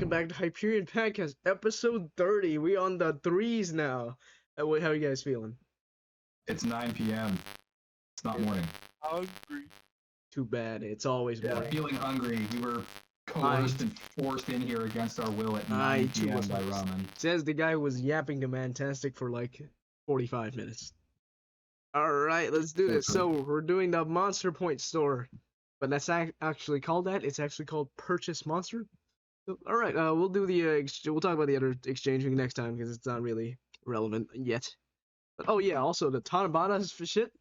welcome back to Hyperion PADCast, episode 30. We on the threes now. How are you guys feeling? It's 9 p.m. It's not morning. Hungry. Too bad. It's always morning. Feeling hungry. We were coerced and forced in here against our will at 9 p.m. by ramen. Says the guy who was yapping to Mantastic for like 45 minutes. Alright, let's do this. So, we're doing the Monster Point store. But that's actually called that. It's actually called Purchase Monster. So, alright, we'll do the we'll talk about the other exchanging next time because it's not really relevant yet. But oh yeah, also the Tanabata's for shit.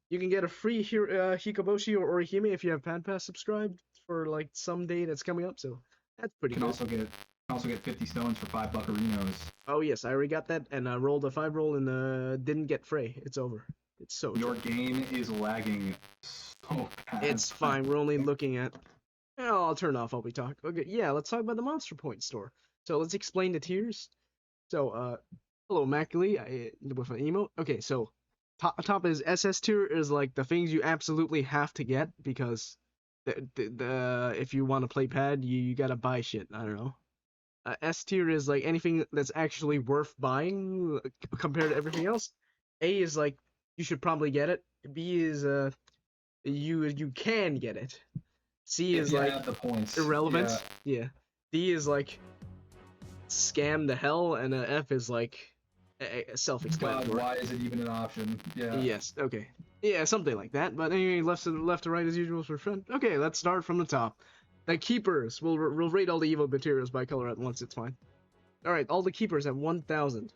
You can get a free Hikoboshi or Orihime if you have PADCast subscribed for like some day that's coming up. So that's pretty You cool. can also get 50 stones for 5 buccarinos. Oh yes, I already got that, and I rolled a 5 roll and didn't get Frey. It's over. It's so. Your game is lagging so bad. It's fine. We're only looking at. Oh, I'll turn off while we talk. Okay, yeah, let's talk about the Monster Point store. So let's explain the tiers. So, hello, Mackley, with an emote. Okay, so top is SS tier is like the things you absolutely have to get because the if you want to play pad, you gotta buy shit. I don't know. S tier is like anything that's actually worth buying compared to everything else. A is like you should probably get it. B is you can get it. C is like the points. Irrelevant. Yeah. D is like scam to hell, and F is like self-explanatory. God, why is it even an option? Yeah. Yes. Okay. Yeah, something like that. But anyway, left to right as usual for friend. Okay, let's start from the top. The keepers. We'll rate all the Evo materials by color at once. It's fine. All right, all the keepers at 1,000.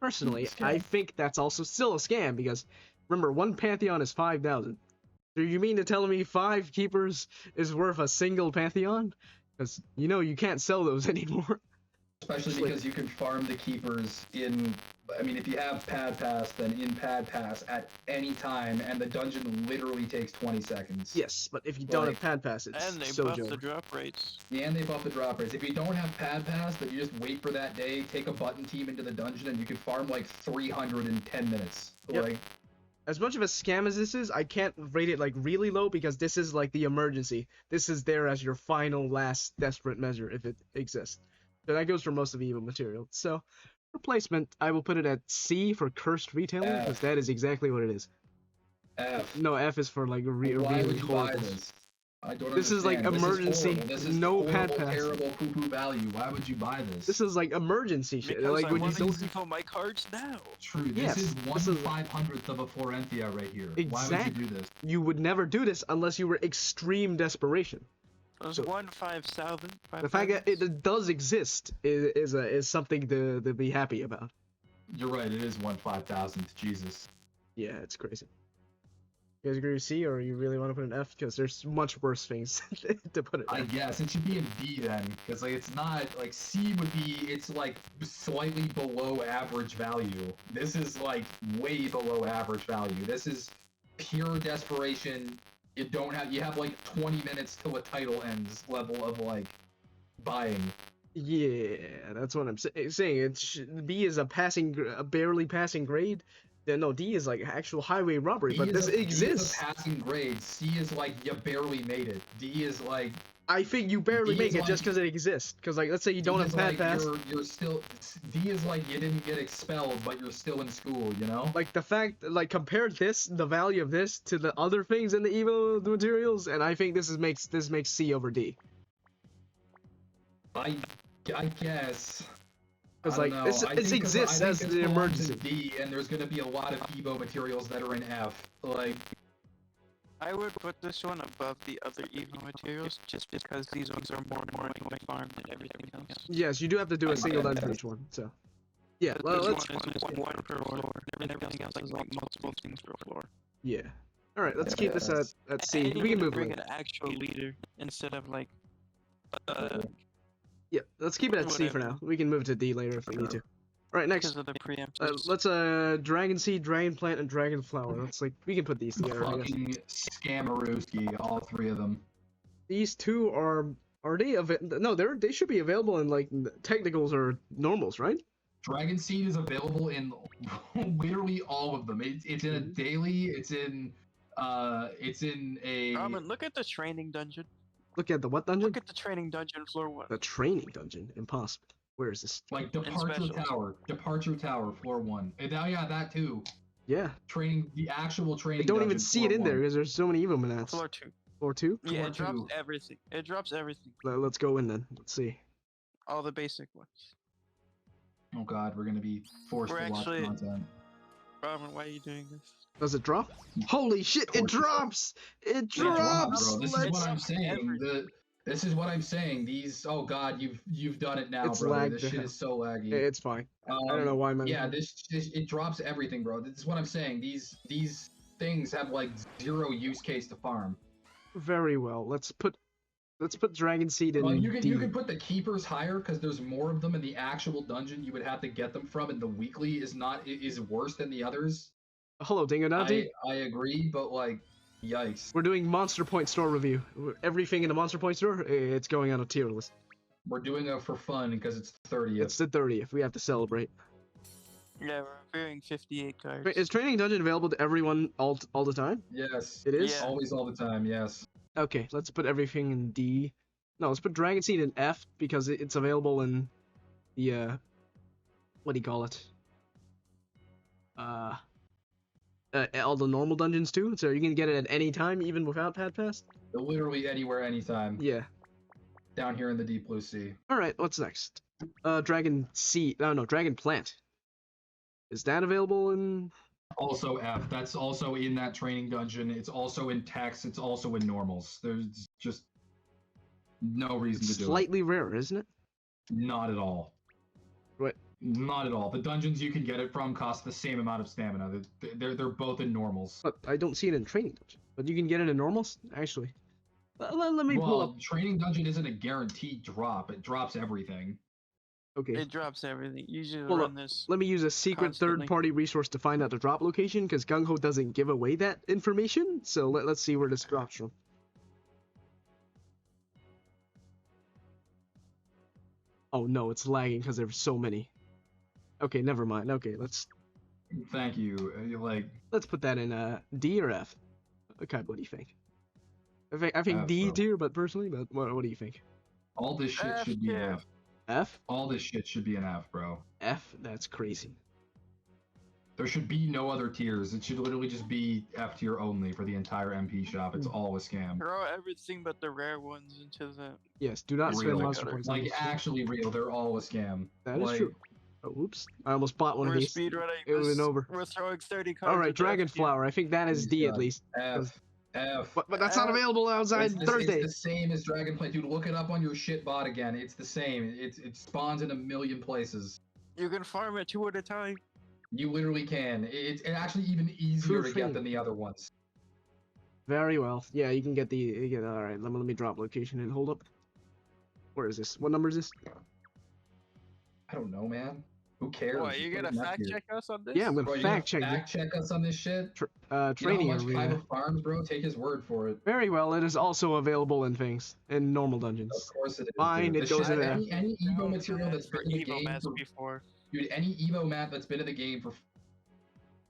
Personally, I think that's also still a scam because remember, one Pantheon is 5,000. Do you mean to tell me 5 keepers is worth a single Pantheon? Because, you know, you can't sell those anymore. Especially because you can farm the keepers in... I mean, if you have PADCast, then in PADCast at any time, and the dungeon literally takes 20 seconds. Yes, but if you don't have PADCast, it's and they so buff joke. the drop rates. Yeah, and they buff the drop rates. If you don't have PADCast, but you just wait for that day, take a button team into the dungeon, and you can farm like 300 in 10 minutes. Yep. Like... As much of a scam as this is, I can't rate it like really low because this is like the emergency. This is there as your final, last, desperate measure if it exists. So that goes for most of the Evo material. So, replacement, I will put it at C for Cursed Retailer because that is exactly what it is. F. No, F is for like Why really would you buy horrible. this? I don't This is like understand. emergency, This is no horrible, PADCast. terrible poo-poo value. Why would you buy this? This is like emergency shit. Because Like I when you want to don't. use all my cards now. True. Yes, This is this is- 1/500th of a Florentia right here. Why Exactly. would you do this? You would never do this unless you were extreme desperation. There's So- 1/5000. The fact that it does exist is something to be happy about. You're right. It is 1/5000th. Jesus. Yeah, it's crazy. You guys agree with C, or you really want to put an F? Because there's much worse things to put it. I guess it should be in D then, because like it's not like C would be. It's like slightly below average value. This is like way below average value. This is pure desperation. You don't have. You have like 20 minutes till a title ends. Level of like buying. Yeah, that's what I'm saying. B is a barely passing grade. No, D is like actual highway robbery, but this exists. D is a passing grade. C is like you barely made it. D is like. I think you barely D make is it like- just because it exists. Because like, let's say you don't have PADCast. You're still. D is like you didn't get expelled, but you're still in school. You know. Like the fact, like compare the value of this to the other things in the Evo materials, and I think this makes C over D. I guess. Because I like don't know. this exists as the emergency. D, and there's gonna be a lot of Evo materials that are in F. Like. I would put this one above the other Evo materials just because these ones are more annoying to farm than everything else. Yes, you do have to do a single dungeon for each one. So, yeah, well, let's. One per floor, and everything else is like multiple things per floor. Yeah. All right, let's keep this at C. And We can you move bring later. an actual leader instead of like. Yeah, let's keep it at C for now. We can move to D later if we need to. All right, next. Because of the preemptives. Let's Dragon Seed, Dragon Plant, and Dragon Flower. That's like we can put these together. I guess. Fucking Scammerooski, all 3 of them. These two are they no, they should be available in like technicals or normals, right? Dragon Seed is available in literally all of them. It's in a daily. It's in a. Ramen, look at the training dungeon. Look at the what dungeon? Look at the training dungeon floor 1. The training dungeon. Impossible. Where is this? Like departure tower, floor 1. And now, yeah, that too. Yeah. Training, the actual training. I don't even dungeon, see it in floor there 1. because there's so many Evo mats. Floor 2. Floor 2? Yeah, Floor it drops 2. everything. It drops everything. Let's go in then. Let's see. All the basic ones. Oh god, we're gonna be forced We're to watch actually- content. Robin, why are you doing this? Does it drop? Holy shit! It drops! It drops! Bro, this is Let's- what I'm saying. everything. This is what I'm saying. These. Oh god, you've done it now, It's bro. lagged This to shit hell. is so laggy. It's fine. I don't know why my. Yeah, this it drops everything, bro. This is what I'm saying. These things have like 0 use case to farm. Very well. Let's put Dragon Seed in Well, D. you can put the keepers higher because there's more of them in the actual dungeon you would have to get them from, and the weekly is worse than the others. Hello, Dingo Dante. I agree, but like, yikes. We're doing Monster Point store review. Everything in the Monster Point store, it's going on a tier list. We're doing it for fun because it's the 30th. It's the 30th. We have to celebrate. Yeah, we're reviewing 58 cards. Wait, is Training Dungeon available to everyone all the time? Yes. It is? Yeah. Always, all the time, yes. Okay, let's put everything in D. No, let's put Dragon Seed in F because it's available in the, what do you call it? All the normal dungeons too, so you can get it at any time, even without PADCast? Literally anywhere, anytime. Yeah. Down here in the deep blue sea. Alright, what's next? Dragon Seed. No, Dragon Plant. Is that available in... Also F. That's also in that training dungeon. It's also in text. It's also in normals. There's just no reason to do it. Slightly rarer, isn't it? Not at all. What? Not at all. The dungeons you can get it from cost the same amount of stamina. They're both in normals. But I don't see it in Training Dungeon. But you can get it in normals? Actually. Let me pull up. Well, training dungeon isn't a guaranteed drop. It drops everything. Okay. It drops everything. Usually Hold run this. Let me use a secret Constantly. third-party resource to find out the drop location, because GungHo doesn't give away that information. So let's see where this drops from. Oh no, it's lagging because there's so many. Okay, never mind. Okay, let's Thank you. let's put that in D or F. Okay, what do you think? I think F, D bro. tier, but personally, but what do you think? all this shit F should be an tier. F. F? All this shit should be an F, bro. F? That's crazy. There should be no other tiers. It should literally just be F tier only for the entire MP shop. It's all a scam. Throw everything but the rare ones into the. Yes, do not spend Real. monster points on Like, this shit. actually real. They're all a scam. That is Like, true. Oh, oops. I almost bought one of We're these. speedrunning. It went over. We're throwing 30 cards. Alright, into Dragon F tier. Flower. I think that is D at Yeah. least. F. F. But that's not available outside It's Thursday. the same as Dragon Plant. Dude, look it up on your shit bot again. It's the same. It spawns in a million places. You can farm it 2 at a time. You literally can. It's actually even easier to get than the other ones. Very well. Yeah, you can get the. Alright, let me drop location and hold up. Where is this? What number is this? I don't know, man. Who cares? What, you gonna fact check us on this? Yeah, I'm Bro, gonna you fact gonna check fact check us on this shit? it. You know Training how much arena. Five farms, bro? Take his word for it. Very well. It is also available in things in normal dungeons. Of course it is. Fine, dude. it This goes shit- in there. any Evo material that's for been in the Evo game mats for, before. dude, any Evo mat that's been in the game for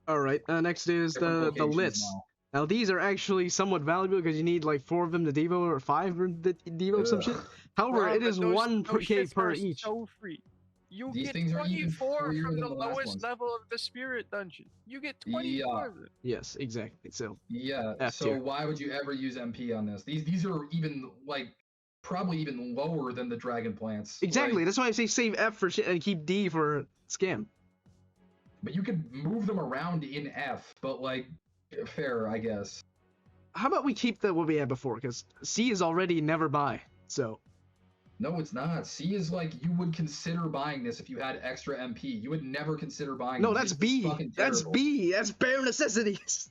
All right. Next is different the locations lits. now. Now these are actually somewhat valuable because you need like 4 of them to Devo or 5 or the Devo some shit. Ugh. However, Bro, it but is those- 1 per those K shits per are each. So free. You These get things are even 24 freer from than the the last lowest ones. level of the spirit dungeon. You get 24 of them. Yes, exactly. So Yeah. F So tier. why would you ever use MP on this? These are even like probably even lower than the dragon plants. exactly. Like, That's why I say save F for shit and keep D for scam. but you could move them around in F, but like fair, I guess. How about we keep what we had before? Because C is already never buy. So No, it's not. C is like you would consider buying this if you had extra MP. You would never consider buying. no, this. that's It's B. fucking That's terrible. B. That's bare necessities.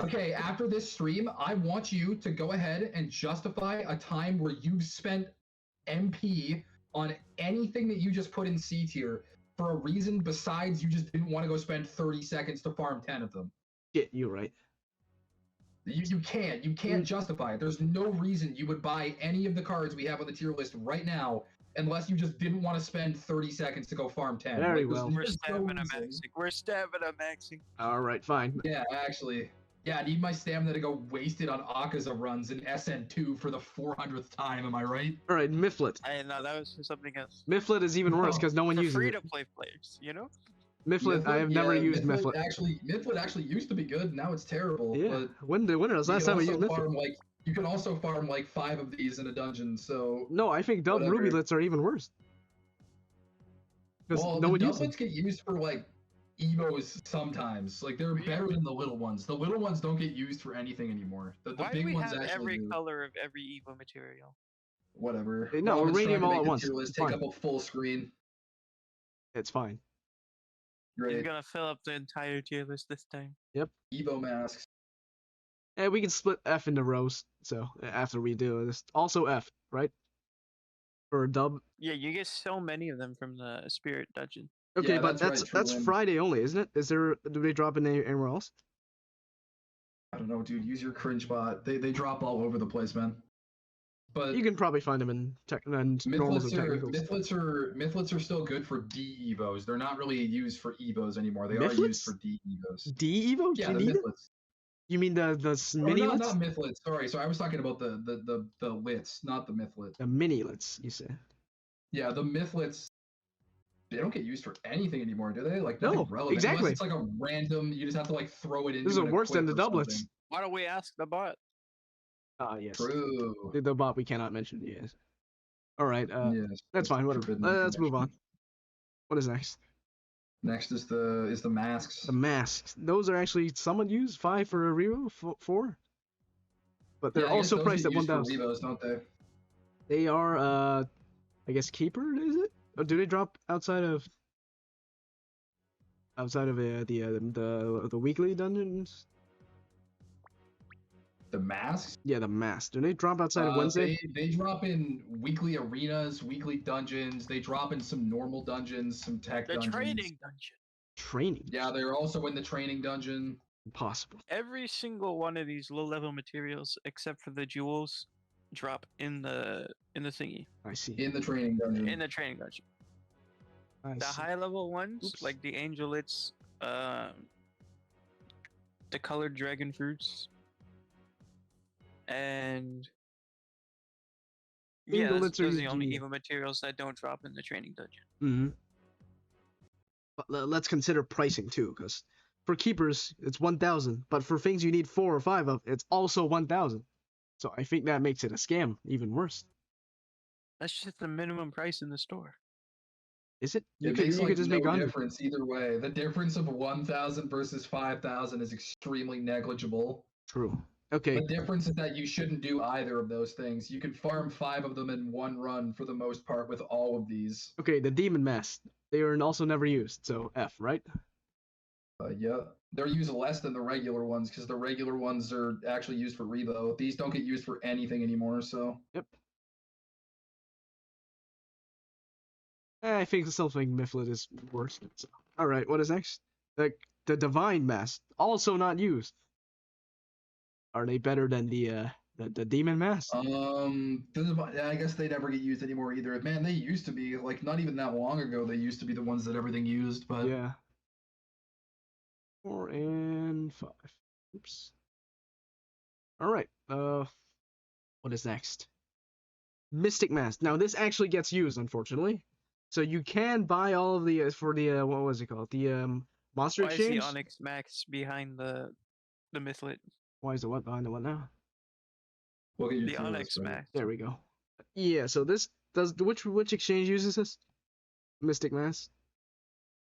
Okay, after this stream, I want you to go ahead and justify a time where you've spent MP on anything that you just put in C tier for a reason besides you just didn't want to go spend 30 seconds to farm 10 of them. Shit, you're right. You can't justify it. There's no reason you would buy any of the cards we have on the tier list right now unless you just didn't want to spend 30 seconds to go farm 10. Very there's well. We're no stamina reason. maxing. We're stamina maxing. All right, fine. Yeah, actually. Yeah, I need my stamina to go wasted on Akaza runs in SN2 for the 400th time, am I right? All right, Mifflet. I know that was for something else. Mifflet is even worse No, because no one For uses free it. to play players, you know? Mifflet, I have never used Mifflet. Mifflet actually used to be good, now it's terrible. Yeah, But when was the last time I used Mifflet? you can also farm like 5 of these in a dungeon, so No, I think dub whatever. rubylets are even worse. Because Well, no the one uses them. doublets get used for like Evos sometimes. Like they're better than the little ones. The little ones don't get used for anything anymore. The Why do big we ones have actually every do. color of every Evo material? Whatever. No, Robin's radium trying to all make at the once. tier list It's take fine. up a full screen. It's fine. He's Great. gonna fill up the entire tier list this time. Evo masks. And we can split F into rows. So after we do this, also F, right? For a dub. Yeah, you get so many of them from the Spirit Dungeon. Okay, Yeah, but that's right, that's True Wind. Friday only, isn't it? Is there? Do they drop in anywhere else? I don't know, dude. Use your cringe bot. They drop all over the place, man. But You can probably find them in normals and technicals. Mythlets are still good for D Evos. They're not really used for Evos anymore. They are Mythlets? used for D Evos. D Evo? Yeah, Do you the need it? Mythlets. You mean the Oh, mini no, lits? not Mythlets. Sorry, I was talking about the lits, not the Mythlet. The mini lits, you say? Yeah, the Mythlets. They don't get used for anything anymore, do they? Like No, nothing relevant. exactly. Unless it's like a random. You just have to like throw it into. This is an worse than the equip or doublets. something. Why don't we ask the bot? Ah, yes. True. The bot we cannot mention. Yes. All right. Yes. That's fine. Whatever. forbidden Let's move information. on. What is next? Next is the masks. The masks. Those are actually somewhat used. 5 for a Rero, 4. But they're Yeah, I guess also those priced get at used for 1,000. Revos, don't they? They are, I guess keeper. Is it? Or do they drop outside of the weekly dungeons? The masks? Yeah, the masks. Do they drop outside of Wednesday? They drop in weekly arenas, weekly dungeons. They drop in some normal dungeons, some tech The dungeons. training dungeon. Training. Yeah, they're also in the training dungeon. Impossible. Every single one of these low-level materials, except for the jewels, drop in the thingy. I see. In the training dungeon. In the training dungeon. I The see. high-level ones, Oops. like the angelets, the colored dragon fruits, and yeah, Angelets those are are the only usually- Evo materials that don't drop in the training dungeon. Mm-hmm. But let's consider pricing too, because for keepers it's 1,000, but for things you need 4 or 5 of, it's also 1,000. So I think that makes it a scam even worse. That's just the minimum price in the store. Is it? You It could makes you like could just no make 100. difference either way. The difference of 1,000 versus 5,000 is extremely negligible. True. Okay. The difference is that you shouldn't do either of those things. You can farm 5 of them in one run for the most part with all of these. Okay. The demon mask. They are also never used. So F, right? Yeah, they're used less than the regular ones because the regular ones are actually used for Revo. These don't get used for anything anymore, so. Yep. I think something Mifflet is worse. So. All right. What is next? The divine mask, also not used. Are they better than the demon mask? I guess they never get used anymore either. Man, they used to be, like, not even that long ago, they used to be the ones that everything used, but. Yeah. 4 and 5. Oops. All right. What is next? Mystic Mask. Now this actually gets used, unfortunately. So you can buy all of the for the what was it called? The monster Why is exchange. the Onyx Max behind the Mythlet? Why is the what behind the what now? Look at your The tier Onyx list, right? Max. There we go. Yeah. So this does which exchange uses this? Mystic Mask.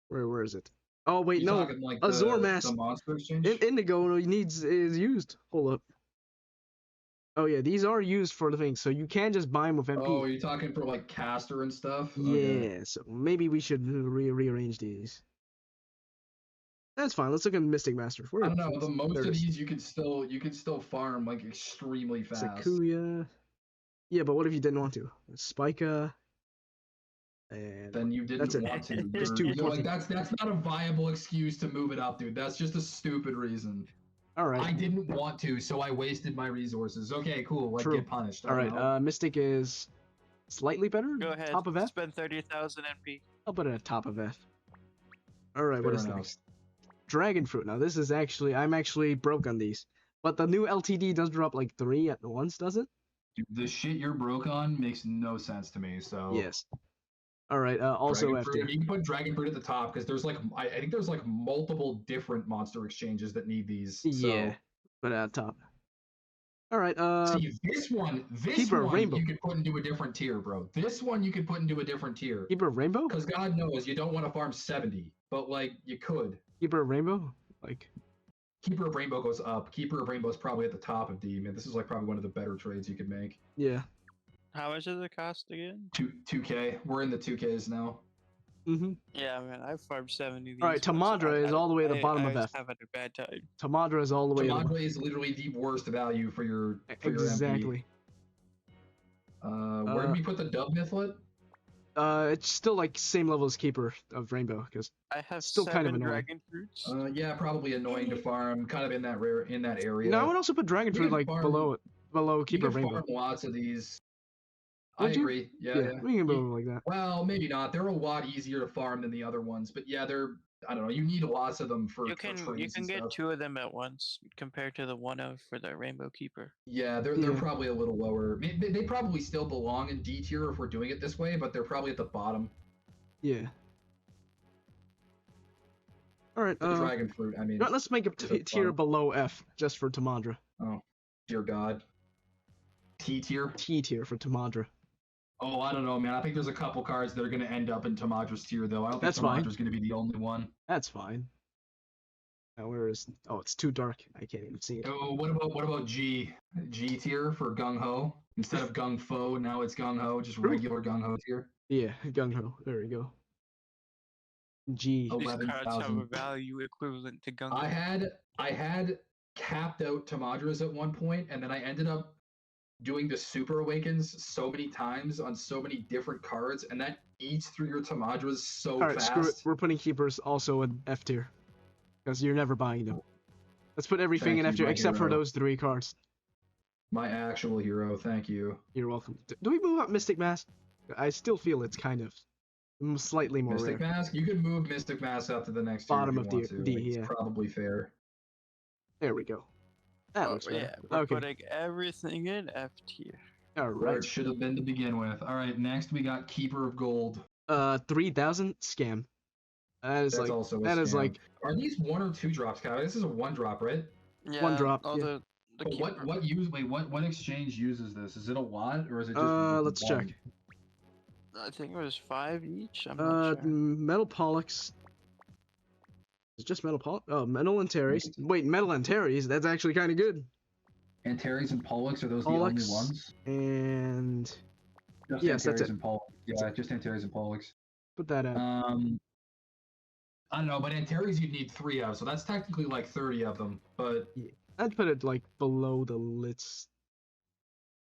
Where is it? Oh wait, You no. talking like Azure the Mask. monster exchange? Indigo is used. Hold up. Oh yeah, these are used for the thing, so you can just buy them with MP. Oh, you're talking for like caster and stuff? Yeah, Okay. so maybe we should rearrange these. That's fine. Let's look at Mystic Master. I don't know. The most there of it is. these you can still farm like extremely fast. Sakuya. Yeah, but what if you didn't want to? Spica. And Then you didn't That's it. want to. Just You're 214. like that's not a viable excuse to move it up, dude. That's just a stupid reason. all I right, didn't want to, so I wasted my resources. Okay, cool. Like True. get punished. I all don't right. know. Mystic is slightly better. Go ahead. Top of F. Spend 30,000 NP. I'll put it at top of F. All right. What Fair is enough. next? dragon fruit. Now this is actually I'm actually broke on these, but the new LTD does drop like 3 at once, does it? Dude, the shit you're broke on makes no sense to me. So Yes. All right. Also dragon F fruit. tier. You can put dragon fruit at the top because there's like I think there's like multiple different monster exchanges that need these. Yeah. So But at top. All right. see this one Keeper Rainbow. you could put into a different tier, bro. This one you could put into a different tier. Keeper Rainbow. Because God knows you don't want to farm 70, but like you could. Keeper Rainbow. Like. Keeper of Rainbow goes up. Keeper of Rainbow is probably at the top of D. Man, this is like probably one of the better trades you could make. Yeah. How much does it cost again? 2K. We're in the 2Ks now. Mm-hmm. Yeah, man, I farmed 70 of these. All right, Tamadra is all the way at the bottom of F. I having a bad time. Tamadra is all the way. Tamadra is literally the worst value for your Exactly. Where did we put the dub mythlet? It's still like same level as Keeper of Rainbow because I have still kind of 7 annoying. dragon fruits. Yeah, probably annoying to farm. Kind of in that area. No, I would also put Dragon You Fruit can like farm- below You Keeper can of Rainbow. farm lots of these. Would I you? agree. Yeah, yeah. We can move like that. Well, maybe not. They're a lot easier to farm than the other ones, but yeah, they're. I don't know. You need lots of them for You for can trades and get stuff. 2 of them at once compared to the 1 of for the Rainbow Keeper. Yeah, they're Yeah. probably a little lower. They probably still belong in D tier if we're doing it this way, but they're probably at the bottom. Yeah. All right. The dragon fruit. I mean, Let's make a tier below F just for Tamadra. oh dear God. T tier. T tier for Tamadra. Oh, I don't know, man. I think there's a couple cards that are going to end up in Tamadra's tier, though. I don't think That's fine. Tamadra's going to be the only one. That's fine. Now where is? Oh, it's too dark. I can't even see it. Oh, what about G? G tier for GungHo instead of GungFo. Now it's GungHo, just True. regular GungHo tier. Yeah, GungHo. There we go. G. Oh. These cards have a 11,000. value equivalent to Gung. I had capped out Tamadras at one point, and then I ended up doing the Super Awakens so many times on so many different cards, and that eats through your Tamadras so All right, fast. screw it. We're putting Keepers also in F tier because you're never buying them. Let's put everything Thank in you, F tier my except for hero. those 3 cards. My actual hero, thank you. You're welcome. Do we move up Mystic Mask? I still feel it's kind of slightly more Mystic rare. Mask, you could move Mystic Mask up to the next Bottom tier of if you want D- to. D, Like, yeah. It's probably fair. There we go. That looks better. Yeah, we're Okay. putting everything in F tier. All Where right. it should have been to begin with. All right, next we got Keeper of Gold. 3,000 scam. That is That's like also a that is scam. like Are these 1 or 2 drops, Kyle? This is a 1 drop, right? Yeah, drop, all yeah. the But keeper- what exchange uses this? Is it a lot or is it just let's one? check. I think it was 5 each. I'm not sure. Metal Pollux. It's just Metal Pollux. Oh, Metal Antares. Wait, Metal Antares. That's actually kind of good. Antares and Pollux, are those Pollux the only ones? and Just yes, that's Antares it. and Pollux. Yeah, just Antares and Pollux. put that out. I don't know, but Antares you'd need 3 of, so that's technically like 30 of them. But I'd put it like below the lits.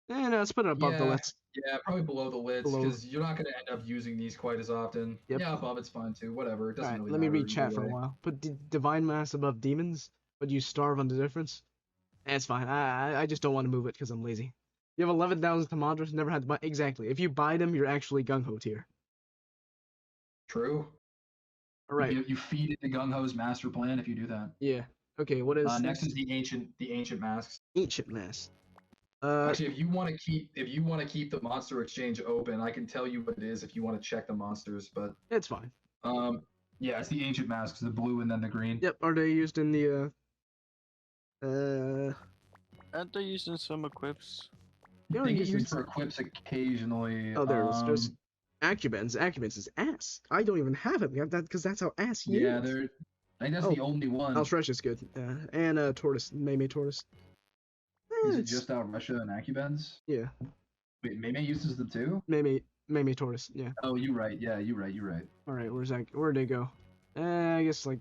No, let's put it above the Yeah. lits. yeah, probably below the lids Below. because you're not going to end up using these quite as often. Yep. Yeah, above it's fine too. Whatever, it doesn't Alright, really let me matter read chat either for a way. while. Put Divine Mass above Demons, but you starve on the difference. That's fine. I just don't want to move it because I'm lazy. You have 11,000 Tamadras, never had to buy. Exactly. If you buy them, you're actually GungHo tier. True. Alright. You feed into GungHo's master plan if you do that. Yeah. Okay, what is Next is the ancient masks. Ancient Mass. Actually, if you want to keep the monster exchange open, I can tell you what it is if you want to check the monsters. But It's fine. yeah, it's the ancient masks, the blue and then the green. Yep, are they used in the Aren't they using some equips? they They were get used in used for equips occasionally. Oh, there it is. There's Acubens. Acubens is ass. I don't even have him. That because that's how ass he yeah, is. they're. I think that's Oh, the only one. Alshresh is good. And Tortoise, Meme Tortoise. Is it It's- just out Russia and Acubens? Yeah, Wait, Meme uses them too? Meme Tortoise. Yeah. Oh, you're right. Yeah, you're right. All right, where'd they go? I guess like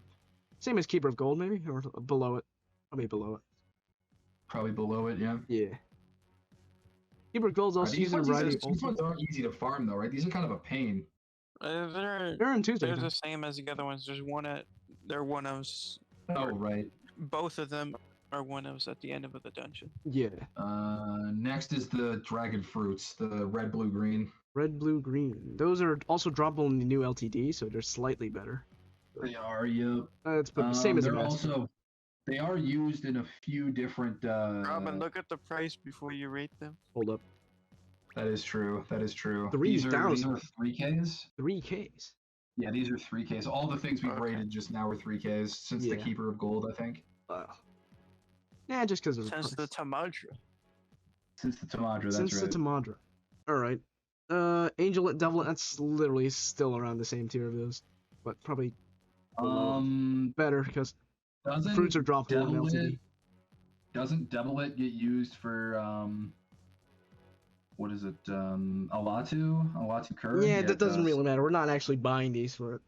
same as Keeper of Gold, maybe, or below it. Probably below it. Probably below it. Yeah. Yeah. Keeper of Gold's also These used in a ones, variety of these ones aren't easy to farm though, right? These are kind of a pain. They're in Tuesday. They're time. the same as the other ones. There's one at. They're one ofs. Oh, right. Both of them are one ofs at the end of the dungeon. Yeah. Next is the dragon fruits, the red, blue, green. Red, blue, green. Those are also droppable in the new LTD, so they're slightly better. They are, yeah. Let's put same as a They're master. also they are used in a few different. Robin, look at the price before you rate them. Hold up. That is true. That is true. 3,000. These are 3Ks. 3Ks. Yeah, these are 3Ks. All the things we've Okay. rated just now are 3Ks since the Yeah. Keeper of Gold, I think. Nah, just because of the Since the price. Tamadra. Since the Tamadra, that's Since right. the Tamadra. Alright. Angelet, Devilet, that's literally still around the same tier of those. But probably better because doesn't fruits are droppable in Devilet- LTD. Doesn't Devilet get used for what is it? Alatu curve? Yeah, it that doesn't does. really matter. We're not actually buying these for it.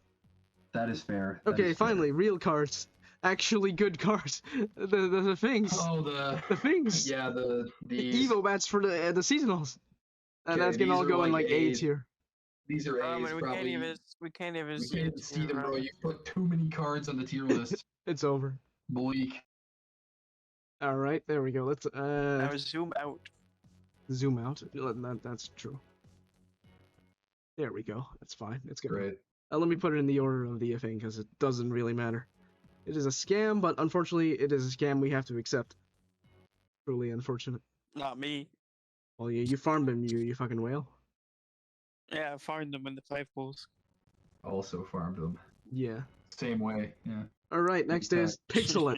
That is fair. That Okay, is fair. finally, real cards. Actually good cards. The things. Oh, The things. yeah, The these Evo bats for the seasonals. And Okay, that's gonna these all are go in like like A A's. tier. these are A's Robin, we probably. can't even We see can't it even see here, them, bro. Robin. You put too many cards on the tier list. It's over. Bleak. Alright, there we go. Let's Now zoom out. zoom out. That's true. There we go. That's fine. It's good. Great. Let me put it in the order of the thing because it doesn't really matter. It is a scam, but unfortunately, it is a scam we have to accept. Truly unfortunate. Not me. Well, you farmed him, you fucking whale. Yeah, I farmed them in the 5 pools. Also farmed them. Yeah. Same way. Yeah. Alright, next is Pixelet.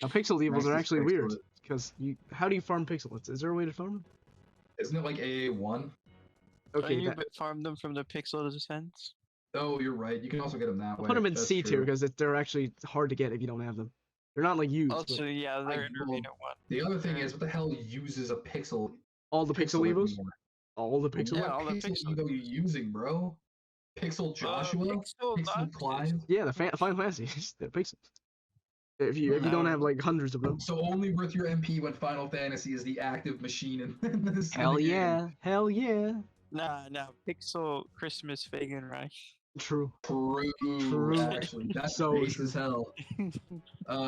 Now, Pixel Evils Next are is actually weird. Pixelet. Because how do you farm Pixelets? Is there a way to farm them? Isn't it like AA1? Okay, you farmed them from the Pixel Defense. Oh, you're right. You can also get them that way. put them in That's C tier true. because they're actually hard to get if you don't have them. They're not like used. Also, yeah, they're in well, Arena 1. The other thing is, what the hell uses a pixel? All the Pixel Evos? anymore? All the Pixel? Yeah, What all the pixel Pixel Evo you using, bro? Pixel Joshua? Pixel, Pixel not Clive? Yeah, the Final Fantasy. They're Pixels. If you don't have like hundreds of them. So only worth your MP when Final Fantasy is the active machine in this. Hell in the yeah. Game. Hell yeah. Nah, Pixel Christmas Fagan Reich. True. True. Actually, that's So base true. as hell.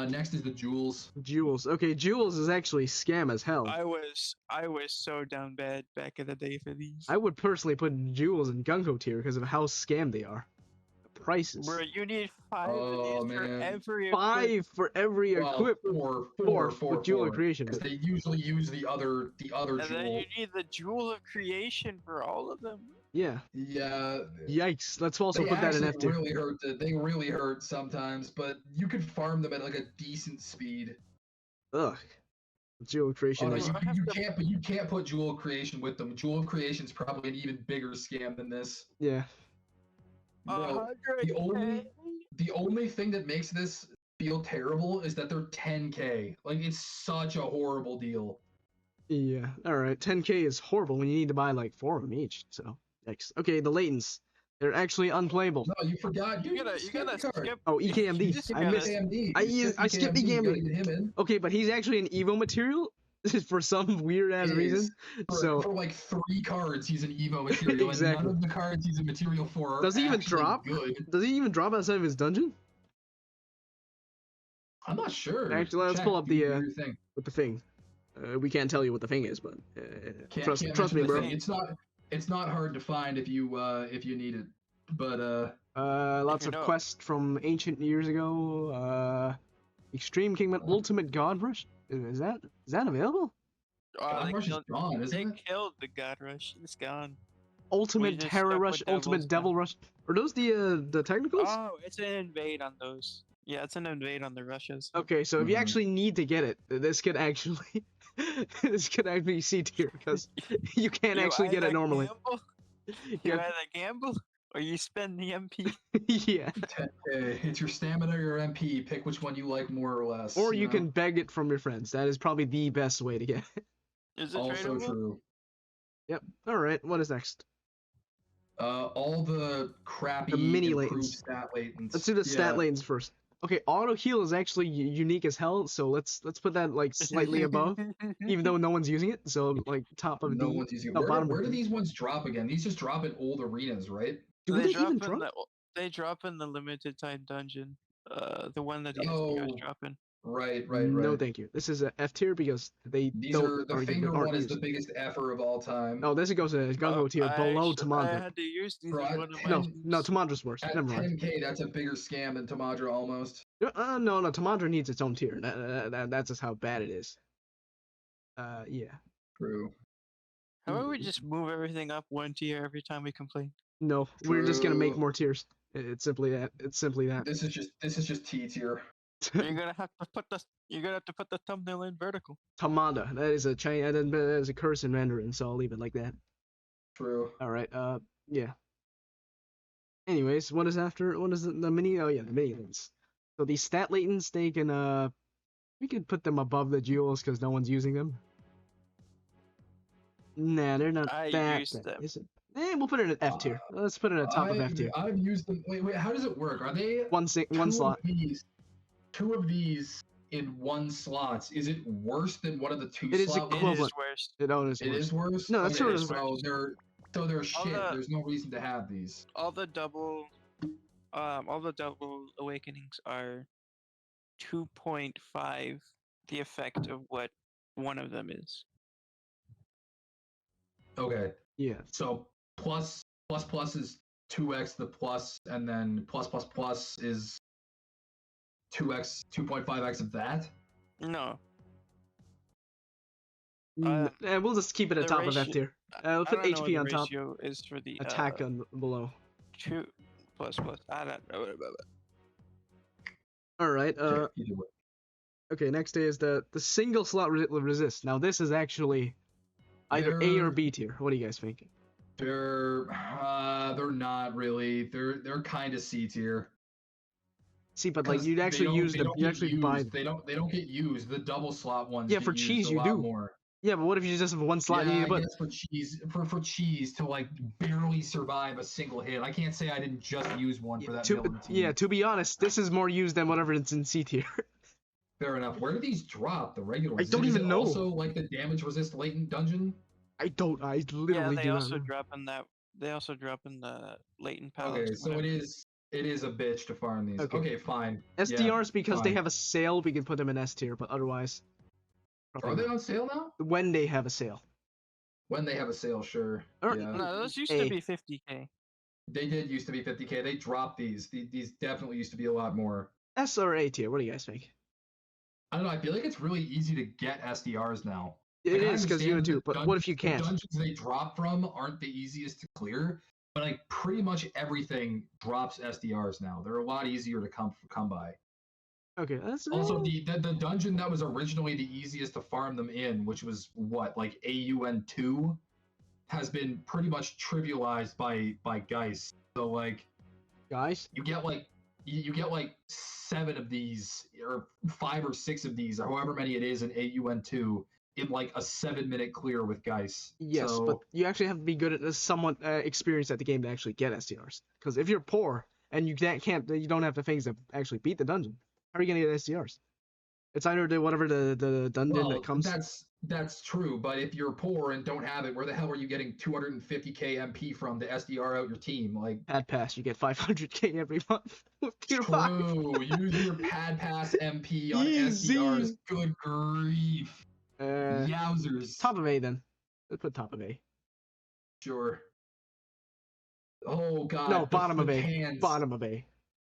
Next is the jewels. Jewels. Okay, Jewels is actually scam as hell. I was so down bad back in the day for these. I would personally put Jewels in GungHo tier because of how scam they are. The prices. Bro, you need 5 Oh, of these for man. every 5 for every equip. Four with Jewel of Creation. Because they usually use the other and jewel. then you need the Jewel of Creation for all of them. Yeah. Yeah. Yikes. Let's also They put that in actually F tier. really hurt. They really hurt sometimes, but you could farm them at like a decent speed. Ugh. Jewel of Creation Oh, no, is. you can't put Jewel of Creation with them. Jewel of Creation's probably an even bigger scam than this. Yeah. Bro, the only thing that makes this feel terrible is that they're 10K. Like, it's such a horrible deal. Yeah. Alright. 10k is horrible when you need to buy like 4 of them each. So, yikes. Okay, the latents. They're actually unplayable. No, you forgot. You gotta skip. Oh, EKMD. just I gotta- missed. I skipped You gotta EKMD. get him in. Okay, but he's actually an Evo material for some weird ass It reason. is. So For like 3 cards, he's an Evo material. Exactly. And none of the cards he's a material for are Does he even actually drop? good. does he even drop outside of his dungeon I'm not sure. Actually, let's Check, pull up you the, do your thing. with the thing? We can't tell you what the thing is, but Can't trust mention me, the bro. thing. It's not hard to find if you need it. But Lots you of know- quests from ancient years ago. Extreme Kingdom Ultimate God Rush. Is that available? God Rush is gone, they isn't it? killed the God Rush. It's gone. Ultimate just Terror stuck Rush, with Ultimate Devils Devil now. Rush. Are those the technicals? Oh, it's an invade on those. Yeah, it's an invade on the rushes. Okay, so if you Mhm. actually need to get it, this could actually be C tier because you can't actually get it normally. Gamble, you Yeah. either gamble or you spend the MP. Yeah. 10K. It's your stamina or your MP. Pick which one you like more or less. Or you know? can beg it from your friends. That is probably the best way to get it. Is it Also tradable? true. Yep. All right. What is next? All the crappy The mini improved latents. stat latents. Let's do the stat Yeah. lanes first. Okay, auto heal is actually unique as hell, so let's put that like slightly above, even though no one's using it. So like top of No D. one's using it. no, bottom Where of do D. these ones drop again? These just drop in old arenas, right? Do they even drop? They drop in the limited time dungeon. The one that the Oh. SPRs drop in. Right. No, thank you. This is a F tier because they These don't are the aren't finger aren't one is the used. biggest effer of all time. No, this goes to GungHo tier below I Tamandra. had to use these Bro, as at one of my 10 No, teams. Tamandra's worse. At Never mind. 10k, that's a bigger scam than Tamadra almost. No, Tamandra needs its own tier. That's just how bad it is. Yeah. True. How about we just move everything up one tier every time we complain? No, we're just gonna make True. more tiers. It's simply that. It's simply that. This is just T tier. You're gonna have to put the thumbnail in vertical. Tamanda. That is a that is a curse in Mandarin, so I'll leave it like that. True. All right. Yeah. Anyways, what is after? What is the mini? Oh yeah, the mini links. So these stat latents, they can we could put them above the jewels because no one's using them. Nah, they're not I that used bad, them. is it? We'll put it at F tier. Let's put it at top of F tier. I've used them. Wait. How does it work? Are they One slot. Two of these in one slots. Is it worse than one of the two It is slot It ones? is equivalent. worse. It It is worse. No, that's okay, sort of so they're shit. the- There's no reason to have these. All the double awakenings are 2.5 the effect of what one of them is. Okay. Yeah. So plus is 2x the plus, and then plus is 2x 2.5x of that. No. We'll just keep it at the top of F ratio- tier. We'll I put don't know what HP the on top, ratio is for the attack on below. 2 plus. I don't know. All right. Okay, either way. Okay. Next is the single slot resist. Now this is actually either A or They're- B tier. What do you guys think? They're not really. They're kind of C tier. See, but like 'Cause you'd they actually don't- use they them. don't You get actually buy used. them. They don't get used. The double slot ones. Yeah, get for used cheese a you lot do. more. Yeah, but what if you just have one slot? Yeah, You need I to put guess for cheese to like barely survive a single hit. I can't say I didn't just use one for that villain team. yeah. To be honest, this is more used than whatever it's in C tier. Fair enough. Where do these drop? The regular I ones? don't Is it even know. Also, like the damage resist latent dungeon. I literally Yeah, they do also not know. drop in that. They also drop in the latent pallets. Okay, so it is a bitch to farm these. Okay. Okay, fine. SDRs because they fine. have a sale, we can put them in S tier, but otherwise. Are probably they not. on sale now? When they have a sale. When they have a sale, sure. Or- Yeah. No, those used A. to be 50k. They did used to be 50k. They dropped these. These definitely used to be a lot more. S or A tier? What do you guys think? I don't know. I feel like it's really easy to get SDRs now. It Like, I is because you understand do, that but what if you the can't? dungeons they drop from aren't the easiest to clear, but like pretty much everything drops SDRs now. They're a lot easier to come by. Okay, that's Also, the dungeon that was originally the easiest to farm them in, which was what, like AUN2, has been pretty much trivialized by Geist. So like guys. you get like 7 of these or 5 or 6 of these or however many it is in AUN2 in like a 7-minute clear with Geist. Yes, So, but you actually have to be good at somewhat experienced at the game to actually get SDRs. Because if you're poor and you you don't have the things to actually beat the dungeon, how are you gonna get SDRs? It's either whatever the dungeon well, that comes. that's true, but if you're poor and don't have it, where the hell are you getting 250k MP from to SDR out your team? Like PADCast, you get 500k every month with tier 5. true, use your PADCast MP on Easy. SDRs. Good grief. Yowzers. Top of A then. Let's put top of A. Sure. Oh god. No, bottom of A. Tans. Bottom of A.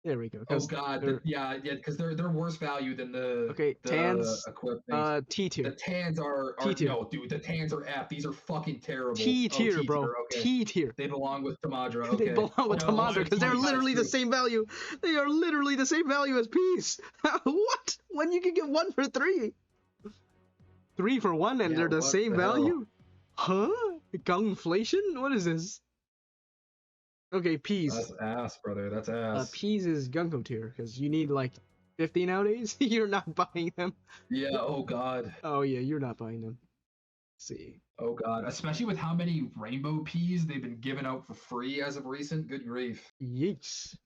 There we go. Oh 'cause god. they're- Yeah, because they're worse value than the Okay, tans. equipped things. T tier. The tans are T tier. no, dude. The tans are F. These are fucking terrible. T Oh, tier, bro. Okay. T tier. They belong with Tamadra. Okay. They belong with No, Tamandra because they're that's literally the true. same value. They are literally the same value as peas. What? When you can get 1 for 3? 3 for 1 and Yeah, they're the what same the hell? value? Huh? Gungflation? What is this? Okay, peas. That's ass, brother. That's ass. Peas is GungHo tier because you need like 50 nowadays. You're not buying them. Yeah. Oh god. Oh yeah, you're not buying them. Let's see. Oh god. Especially with how many rainbow peas they've been giving out for free as of recent. Good grief. Yeeks.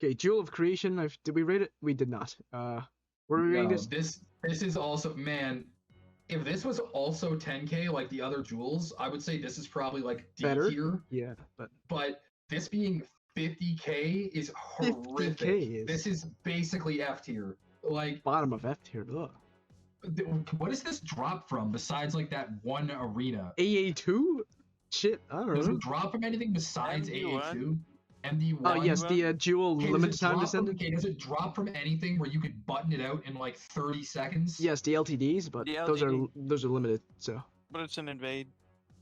Okay, Jewel of Creation. Did we rate it? We did not. Were we rating No, this? this is also, man. If this was also 10k like the other jewels, I would say this is probably like D Better? tier. Yeah, but But this being 50k is horrific. 50K is- This is basically F tier. Like, Bottom of F tier. Ugh. what does this drop from besides like that one arena? AA2? Shit, I don't Does know. it drop from anything besides MD1? AA2? MD1? Oh yes, one? the dual Okay, limited time descendant. Okay, does it drop from anything where you could button it out in like 30 seconds? Yes, the LTDs, but The those are LTD. limited. So But it's an invade.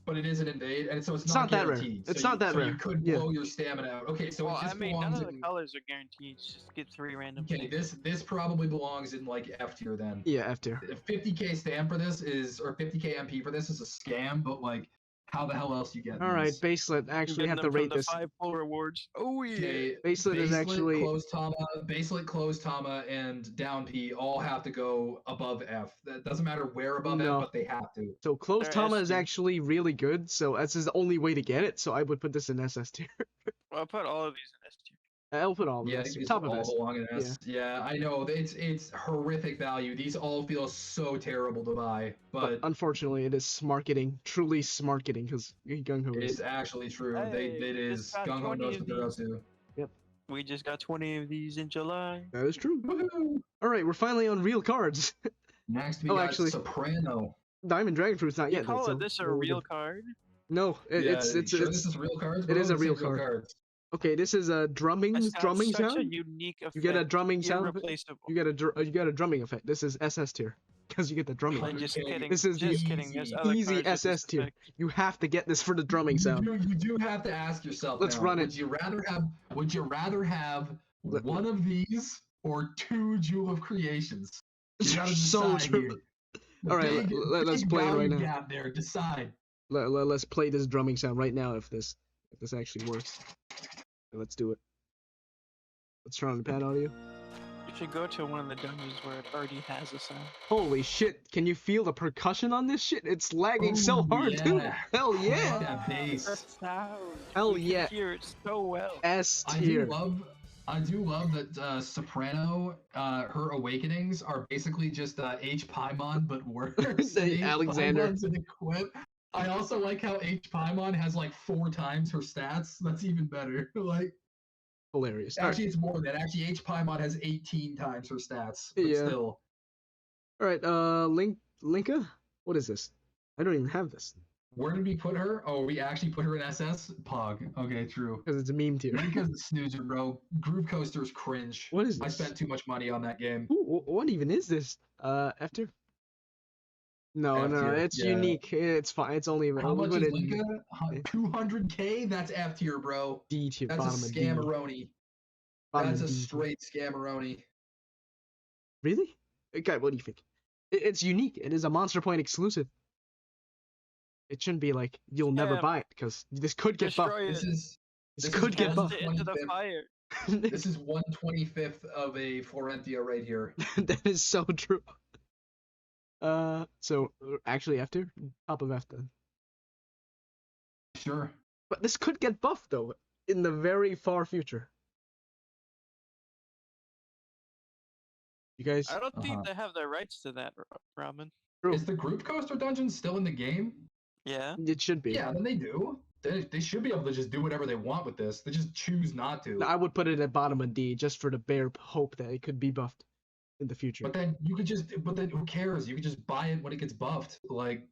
But it is an invade, and so it's It's not not that rare. guaranteed. It's so not that so rare. you could Yeah. blow your stamina out. Okay, so Well, it just I mean, none belongs of the in. colors are guaranteed. Just get 3 random. Okay, this probably belongs in like F tier then. yeah, F tier. If 50k stamp for this is, or 50k MP for this is a scam, but like, how the hell else you get All right, these? Baselet. Actually, have to rate this. 5 pull rewards. Oh yeah. Okay, Baselet is actually- closed Tama, and down P all have to go above F. That doesn't matter where above No. F, but they have to. So closed They're Tama S is tier. actually really good. So that's the only way to get it. So I would put this in SS tier. Well, I'll put all of these in S tier. I'll put all of Yeah, this these top of all S. belong in S. Yeah, I know. It's horrific value. These all feel so terrible to buy, But but unfortunately, it is marketing, truly marketing, because GungHo it's is. actually true. Hey, It we is. just got GungHo 20 knows of what they're up these. to. We just got 20 of these in July. That is true. Woohoo! All right, we're finally on real cards. Next we Oh, got actually- Soprano. Diamond Dragon Fruit's not You yet. call so this a we'll real get- card? No, it's Sure this is real cards. it bro? is a This real ain't card. cards. Okay. This is a drumming It's got drumming such a sound. unique effect. You get a drumming sound. effect? Irreplaceable. You get a drumming effect. This is SS tier because you get the drumming. Like, effect. just Okay, kidding. this is the just kidding. There's easy- other easy cards with this SS tier. effect. You have to get this for the drumming sound. You do have to ask yourself. Let's now, run it. Would you rather have Let- one of these or 2 Jewel of Creations? You gotta So decide true. here. All right, let's big play it right value now. Gap there. Decide. Let's play this drumming sound right now if this actually works. Let's do it. Let's turn on the pad audio. You should go to one of the dungeons where it already has a sound. Holy shit! Can you feel the percussion on this shit? It's lagging so Oh, hard, dude. yeah. Hell I like yeah! that bass. The sound. Hell You yeah. can hear it so well. S I tier. do love that Soprano, her awakenings are basically just H Paimon, but worse. The H Alexander. Paimon's an equip. I also like how H Paimon has like 4 times her stats. That's even better. Like, Hilarious. All right. actually, it's more than that. Actually, H Paimon has 18 times her stats. But Yeah. still. All right. Linka. What is this? I don't even have this Where did we put her? Oh, we actually put her in SS? Pog. Okay, true. because it's a meme tier. Because the snoozer, bro. Groove Coaster's cringe. What is I this? spent too much money on that game. Ooh, what even is this? F tier? No, F no, tier, it's yeah. unique. It's fine. It's only How much put is in Linka? 200k? That's F tier, bro. D tier. That's a Bottom of D. scammeroni. Bottom That's of a D tier. straight scammeroni. Really? Okay, what do you think? It's unique. It is a Monster Point exclusive. It shouldn't be like you'll never Yeah. buy it because this could get buffed. Destroy This it. is This this could is get one- buffed. Cast it into the 25th. fire. this is 1/25th of a Florentia right here. That is so true. So actually F tier, top of F then. Sure. But this could get buffed though in the very far future. You guys, I don't think Uh-huh. they have the rights to that, Ramen. True. Is the Groove Coaster dungeon still in the game? Yeah. It should be. Yeah, then they do. They should be able to just do whatever they want with this. They just choose not to. I would put it at bottom of D just for the bare hope that it could be buffed in the future. But then who cares? You could just buy it when it gets buffed. Like,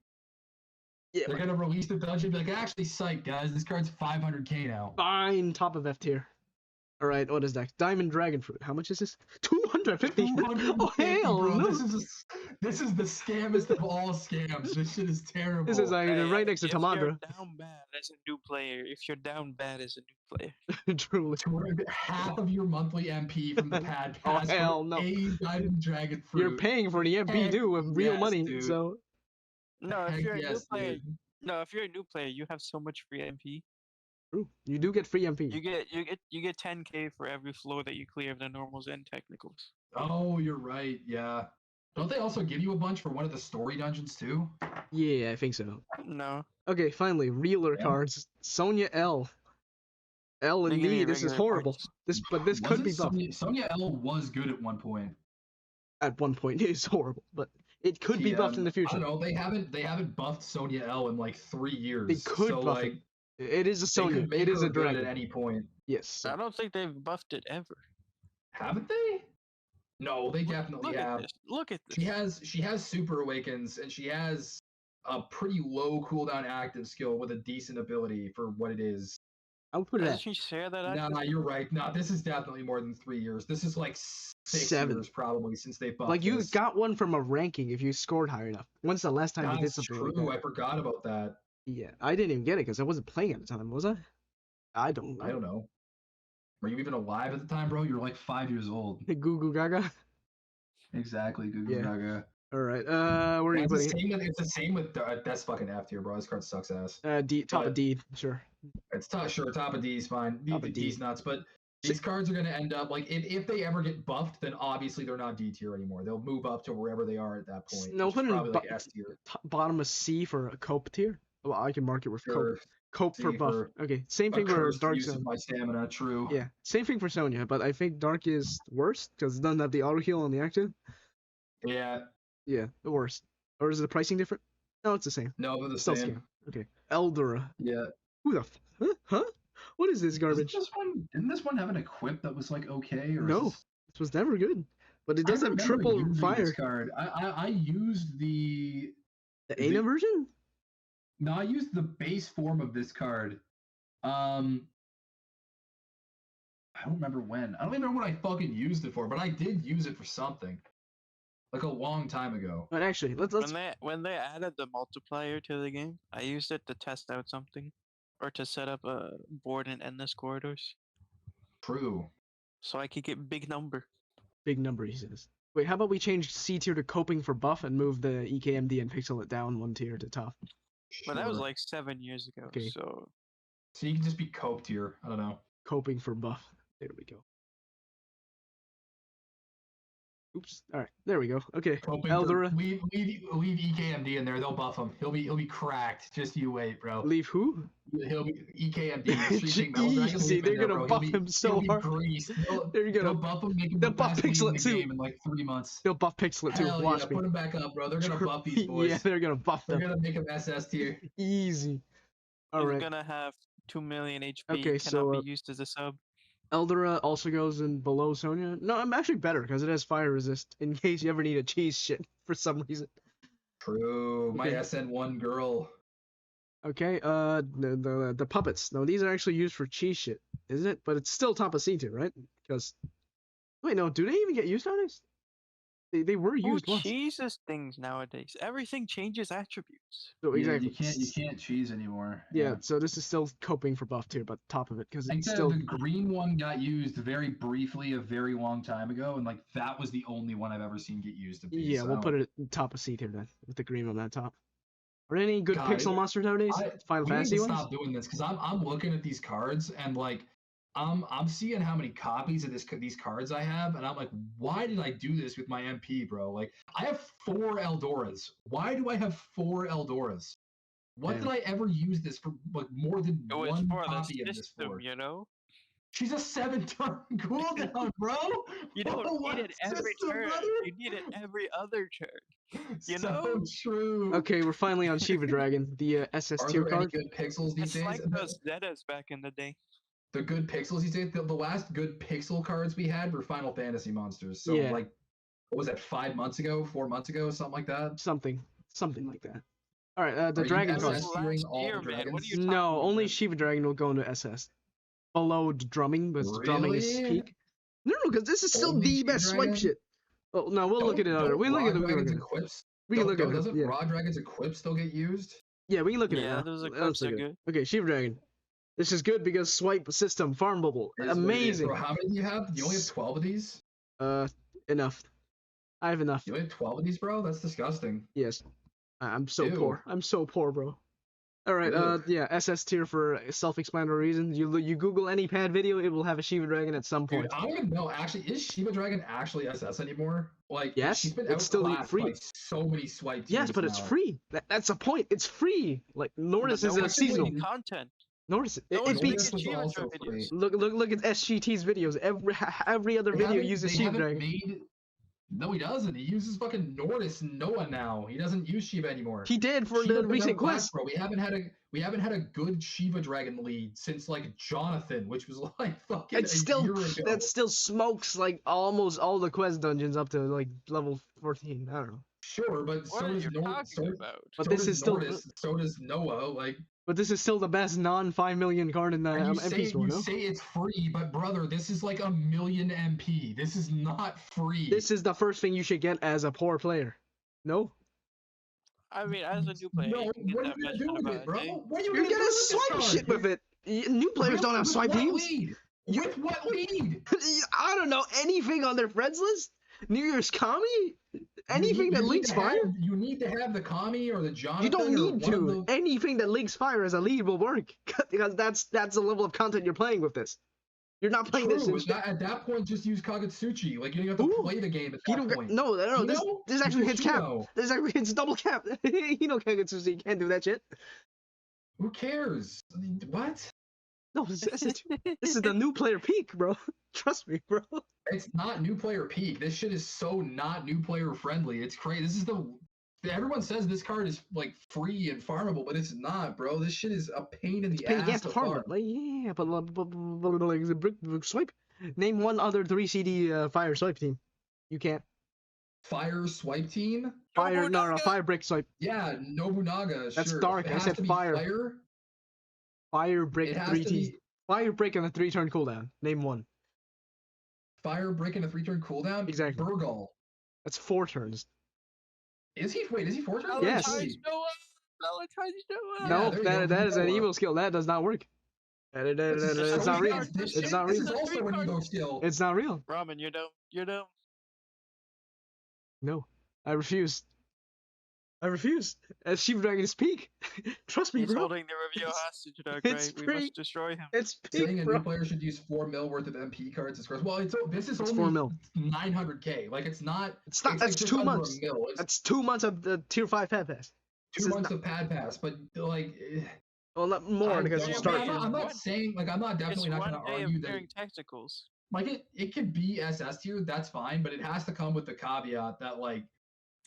Yeah, they're gonna release the dungeon, be like, actually, psych, guys, this card's 500k now. fine, top of F tier. All right, what is that? Diamond Dragon Fruit. How much is this? 250. Oh 250, hell bro. no! This is the scammest of all scams. This shit is terrible. This is Hey, right next to if you're Tamandra. down bad as a new player, if you're down bad as a new player, Truly. half of your monthly MP from the PADCast Oh, hell for no. a Diamond Dragon Fruit. You're paying for the MP Heck too with real yes, money, dude. so no, if Heck you're a new yes, player, dude. no, if you're a new player, you have so much free MP. true. You do get free MP. You get 10k for every floor that you clear of the normals and technicals. Oh, you're right. Yeah. Don't they also give you a bunch for one of the story dungeons too? Yeah, I think so. No. Okay, finally, realer Yeah. cards. Sonya L. L They and give D. you This is regular horrible. cards. But this could Wasn't be buffed. Sonya L was good at one point. At one point. It is horrible, but it could be buffed in the I future. don't know. They haven't buffed Sonya L in like 3 years. They could so, buff like, it. It is a they Sonya. could make It is her a good dragon. at any point. Yes. I don't think they've buffed it ever. Haven't they? No, they definitely Look have. at this. Look at this. She has super awakens, and she has a pretty low cooldown active skill with a decent ability for what it is. I would put it Doesn't at she share that Nah, active? you're right. Nah, this is definitely more than 3 years. This is like 7. years probably since they buffed Like you this. got one from a ranking if you scored high enough. When's the last time you did That's something true. like I that? forgot about that. Yeah, I didn't even get it because I wasn't playing at the time, was I? I don't know. I don't know. Were you even alive at the time, bro? You were like 5 years old. Goo goo gaga. Exactly, Goo Yeah. Gaga. All right. Where are you putting it? It's the same with that's fucking F tier, bro. This card sucks ass. D, top of But- D, sure. It's sure, top of D is fine. Top of D. D's nuts, but these cards are gonna end up like if they ever get buffed, then obviously they're not D tier anymore. They'll move up to wherever they are at that point. No, which put is it in probably like S tier. Bottom of C for a cope tier. Well, I can mark it with cope. Sure. Cope for C buff. for Okay, same A thing for cursed Dark use of Zone. my stamina. True. Yeah, same thing for Sonya, but I think Dark is worse because it doesn't have the auto heal on the active. Yeah. Yeah, the worst. Or is the pricing different? No, it's the same. No, they're the Still same. scam. Okay. Eldora. Yeah. Who the huh? What is this garbage? Didn't this one have an equip that was like okay? Or No. This was never good. But it does have triple fire. This card. I used the The Ana version? No, I used the base form of this card. I don't remember when. I don't even remember what I fucking used it for, but I did use it for something. Like a long time ago. But actually, let's When they added the multiplier to the game, I used it to test out something, or to set up a board in endless corridors, True. so I could get big number. big number, he says. Wait, how about we change C tier to coping for buff and move the EKMD and pixel it down 1 tier to top? But that was Sure. like 7 years ago, Okay. so So you can just be coped here. I don't know. Coping for buff. There we go. Oops. All right. There we go. Okay. Coping Eldora. Leave EKMD in there. They'll buff him. He'll be cracked. Just you wait, bro. Leave who? He'll be EKMD. Sleeping Metal Dragon, Easy, leave him they're in there, gonna bro. buff He'll be- him so he'll be hard. greased. They're They'll gonna buff him, make him they'll the buff best lead Pixel in it the too. game in like 3 months. they'll buff pixel it too. Hell Watch yeah, me. put him back up, bro. They're gonna buff these boys. Yeah, they're gonna buff They're them. gonna make him SS tier. Easy. All he's right. gonna have 2 million HP. Okay, Cannot so, be used as a sub. Eldora also goes in below Sonya. No, I'm actually better because it has fire resist in case you ever need a cheese shit for some reason. True. My Okay. SN1 girl. Okay, the puppets. No, these are actually used for cheese shit, isn't it? But it's still top of C tier, right? Because wait, no, do they even get used nowadays? They were Who used once. cheeses things nowadays? Everything changes attributes. So Yeah, exactly. you can't cheese anymore. Yeah, so this is still coping for buff tier, but top of it because I think it's still. the green one got used very briefly a very long time ago, and like that was the only one I've ever seen get used. Yeah, we'll put it at top of C tier then, with the green on that top. Are there any good God, pixel monsters nowadays? Final We need Fantasy to ones? stop doing this because I'm looking at these cards and like I'm seeing how many copies of these cards I have, and I'm like, why did I do this with my MP, bro? Like I have 4 Eldoras. Why do I have 4 Eldoras? What Damn. did I ever use this for? Like more than It was one for copy the of this system, for? you know? She's a 7-turn cooldown, bro. You don't What need it every system, turn. brother? You need it every other turn. You so know? true. Okay, we're finally on Shiva Dragon, the SS Are tier there any card. good pixels these It's days? like those Zetas back in the day. The good pixels these days. The last good pixel cards we had were Final Fantasy monsters. So Yeah. like, what was that? 5 months ago, 4 months ago, something like that. Something like that. All right, the Are you dragon SS card. Last tiering all year, the man. What are dragons? you talking No, about, only man? Shiva Dragon will go into SS. Below drumming, because drumming is Really? peak. No, because this is still Only the Shiva best swipe Dragon? shit. Oh no, we'll look at it other. We look at it. We can look at it. Equips. We can look at it. Doesn't Yeah. Raw Dragon's equips still get used? Yeah, we can look at it. Yeah, now. those Let's equips look are at it. good. Okay, Shiva Dragon. This is good because swipe system, farm bubble, It is what it is, amazing. bro. How many do you have? You only have 12 of these? Enough. I have enough. You only have 12 of these, bro? That's disgusting. Yes. I'm so Ew. poor. I'm so poor, bro. All right. Ew. Yeah. SS tier for self-explanatory reasons. You Google any pad video, it will have a Shiva Dragon at some Dude, point. I don't even know. Actually, is Shiva Dragon actually SS anymore? Like, Yes, she's been it's still outclassed free. by so many swipe Yes, teams but it's now. free. That's the point. It's free. Like Nordis But is no a one's seasonal. making content. Nordis. No It one's beats. making Nordis was Shiva also videos. free. Look at SGT's videos. Every other They video haven't- uses they Shiva haven't Dragon. made- No, he doesn't. He uses fucking Nordis and Noah now. He doesn't use Shiva anymore. He did for Shiva's the been recent outclassed, quest. bro. We haven't had a good Shiva Dragon lead since like Jonathan, which was like fucking It's a still year ago. that still smokes like almost all the quest dungeons up to like level 14. I don't know. Sure, but What so are does you talking about? But so this does is still Nordis, so does Noah. Like, but this is still the best non 5 million card in the and MP store, no? say it's free, but brother, this is like 1,000,000 MP. This is not free. This is the first thing you should get as a poor player. No? I mean, as a new player, No, you can get what are that you much gonna do out with of it, bro? a day. What are you You're gonna do gonna with this swipe card? shit with it. New players don't have With swipe what teams. lead? You- With what lead? I don't know anything on their friends list. New Year's Kami, anything that links fire. You need to have the Kami or the Jonathan. You don't or need one of to. the- Anything that links fire as a lead will work because that's the level of content you're playing with this. You're not playing this. True, at that point, just use Kagetsuchi. Like, you don't have to Ooh, play the game at You that don't. point. No. You This know? this actually hits cap. Kishino. This actually hits double cap. You know Kagetsuchi, you can't do that shit. Who cares? I mean, what? No, this is the new player peak, bro. Trust me, bro. It's not new player peak. This shit is so not new player friendly. It's crazy. This is everyone says this card is like free and farmable, but it's not, bro. This shit is a pain in the Pain, you ass have to to farm farm. it. Like, yeah, but like the brick swipe. Name one other 3 CD fire swipe team. You can't. Fire swipe team? Fire, no, Nobunaga! fire brick swipe. Yeah, Nobunaga. That's sure. dark. It I has said to be fire. Fire brick It has 3 to Ts. be Fire brick and a 3-turn cooldown. Name one. fire brick and a 3-turn cooldown. Exactly. Burgle. That's 4 turns. Is he? Wait, is he 4 turns? Yes. Valentine's Noah! Valentine's Noah! Yeah, No, there you go. that is an Noah. Evo skill. That does not work. It's So not real. against this It's shit, not This real. is also an Evo skill. It's not real. Ramen, you're dumb. You're dumb. No, I refuse. I refuse. As Shiva Dragon is peak. Trust me, He's bro. holding the review It's- hostage, Dark it's Knight. We pretty- must destroy him. It's Saying peak, a bro. new player should use 4 mil worth of MP cards is gross. Well, this is It's only 4 mil. 900k. Like, it's not. It's not. It's That's like just 2 under a months. mil. It's That's 2 months of the tier 5 pad pass. 2 this is months of pad pass, but like. Well, not more I because don't- you Yeah, start. but I'm not What? saying like I'm not definitely It's not one going to day of argue that clearing technicals. like it could be SS tier, that's fine, but it has to come with the caveat that like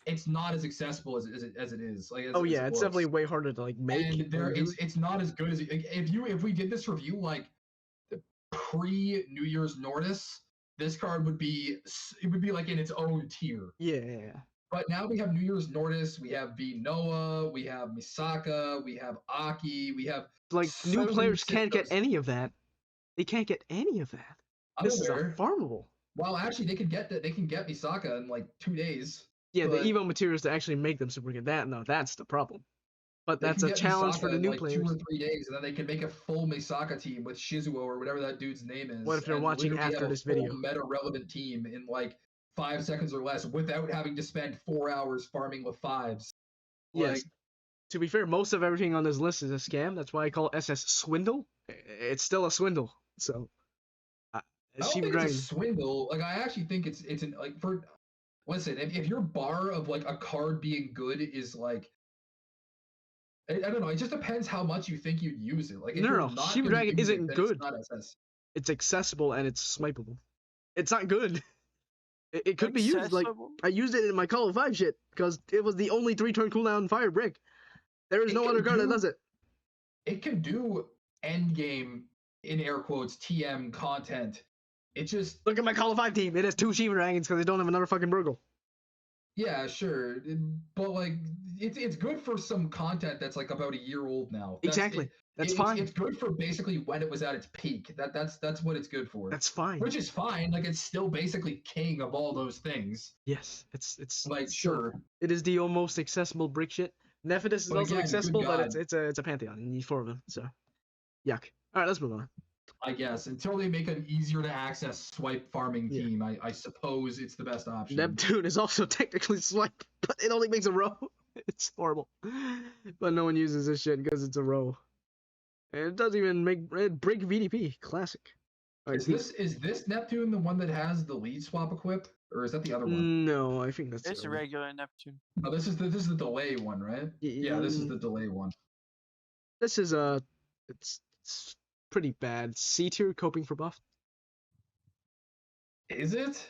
it's not as accessible as it is. Like, Oh as yeah, it it's looks. definitely way harder to like make. And there and use. it's not as good as if we did this review like pre New Year's Nordis, this card would be like in its own tier. Yeah. But now we have New Year's Nordis, we have V Noah, we have Misaka, we have Aki, we have Like so new many players can't get systems. any of that. They can't get any of that. I'm This is a aware. farmable. Well, actually, they can get that. They can get Misaka in like 2 days. Yeah, But- the Evo materials to actually make them super good. That's the problem. But They that's can a get challenge for Misaka the in, new like, players. 2 or 3 days, and then they can make a full Misaka team with Shizuo or whatever that dude's name is. What if you're and watching literally after have a this full video? meta-relevant team in like 5 seconds or less, without having to spend 4 hours farming with 5s. Yes. Like, To be fair, most of everything on this list is a scam. That's why I call SS swindle. It's still a swindle. So, I don't Shiva think Dragon. it's a swindle. Like, I actually think it's an like for. Listen, if your bar of like a card being good is like. I don't know. It just depends how much you think you'd use it. Like, if No, you're no, not Shiva gonna Dragon use isn't it, then good. It's not SS. It's accessible and it's swipeable. It's not good. It could be used. Like Accessible? I used it in my Call of 5 shit because it was the only 3-turn cooldown fire brick. There is It no can other card that do- does it. It can do end game in air quotes TM content. It just Look at my Call of 5 team. It has 2 Shiva Dragons because they don't have another fucking Burgle. yeah, sure, but like it's good for some content that's like about a year old now. Exactly. That's It's fine. It's good for basically when it was at its peak. That's what it's good for. That's fine. Which is fine. Like, it's still basically king of all those things. Yes, it's Like, still- sure. It is the most accessible brick shit. Nephidus is But also again, good accessible, but God. it's a pantheon. You need 4 of them. So, yuck. All right, let's move on. I guess until they make an easier to access swipe farming Yeah. team, I suppose it's the best option. Neptune is also technically swipe, but it only makes a row. It's horrible. But no one uses this shit because it's a row. And it doesn't even make it break VDP. Classic. All right, Is this Neptune the one that has the lead swap equip, or is that the other one? No, I think that's It's the a other one. regular Neptune. No, this is the delay one, right? Yeah, this is the delay one. This is it's pretty bad. C tier coping for buff. Is it?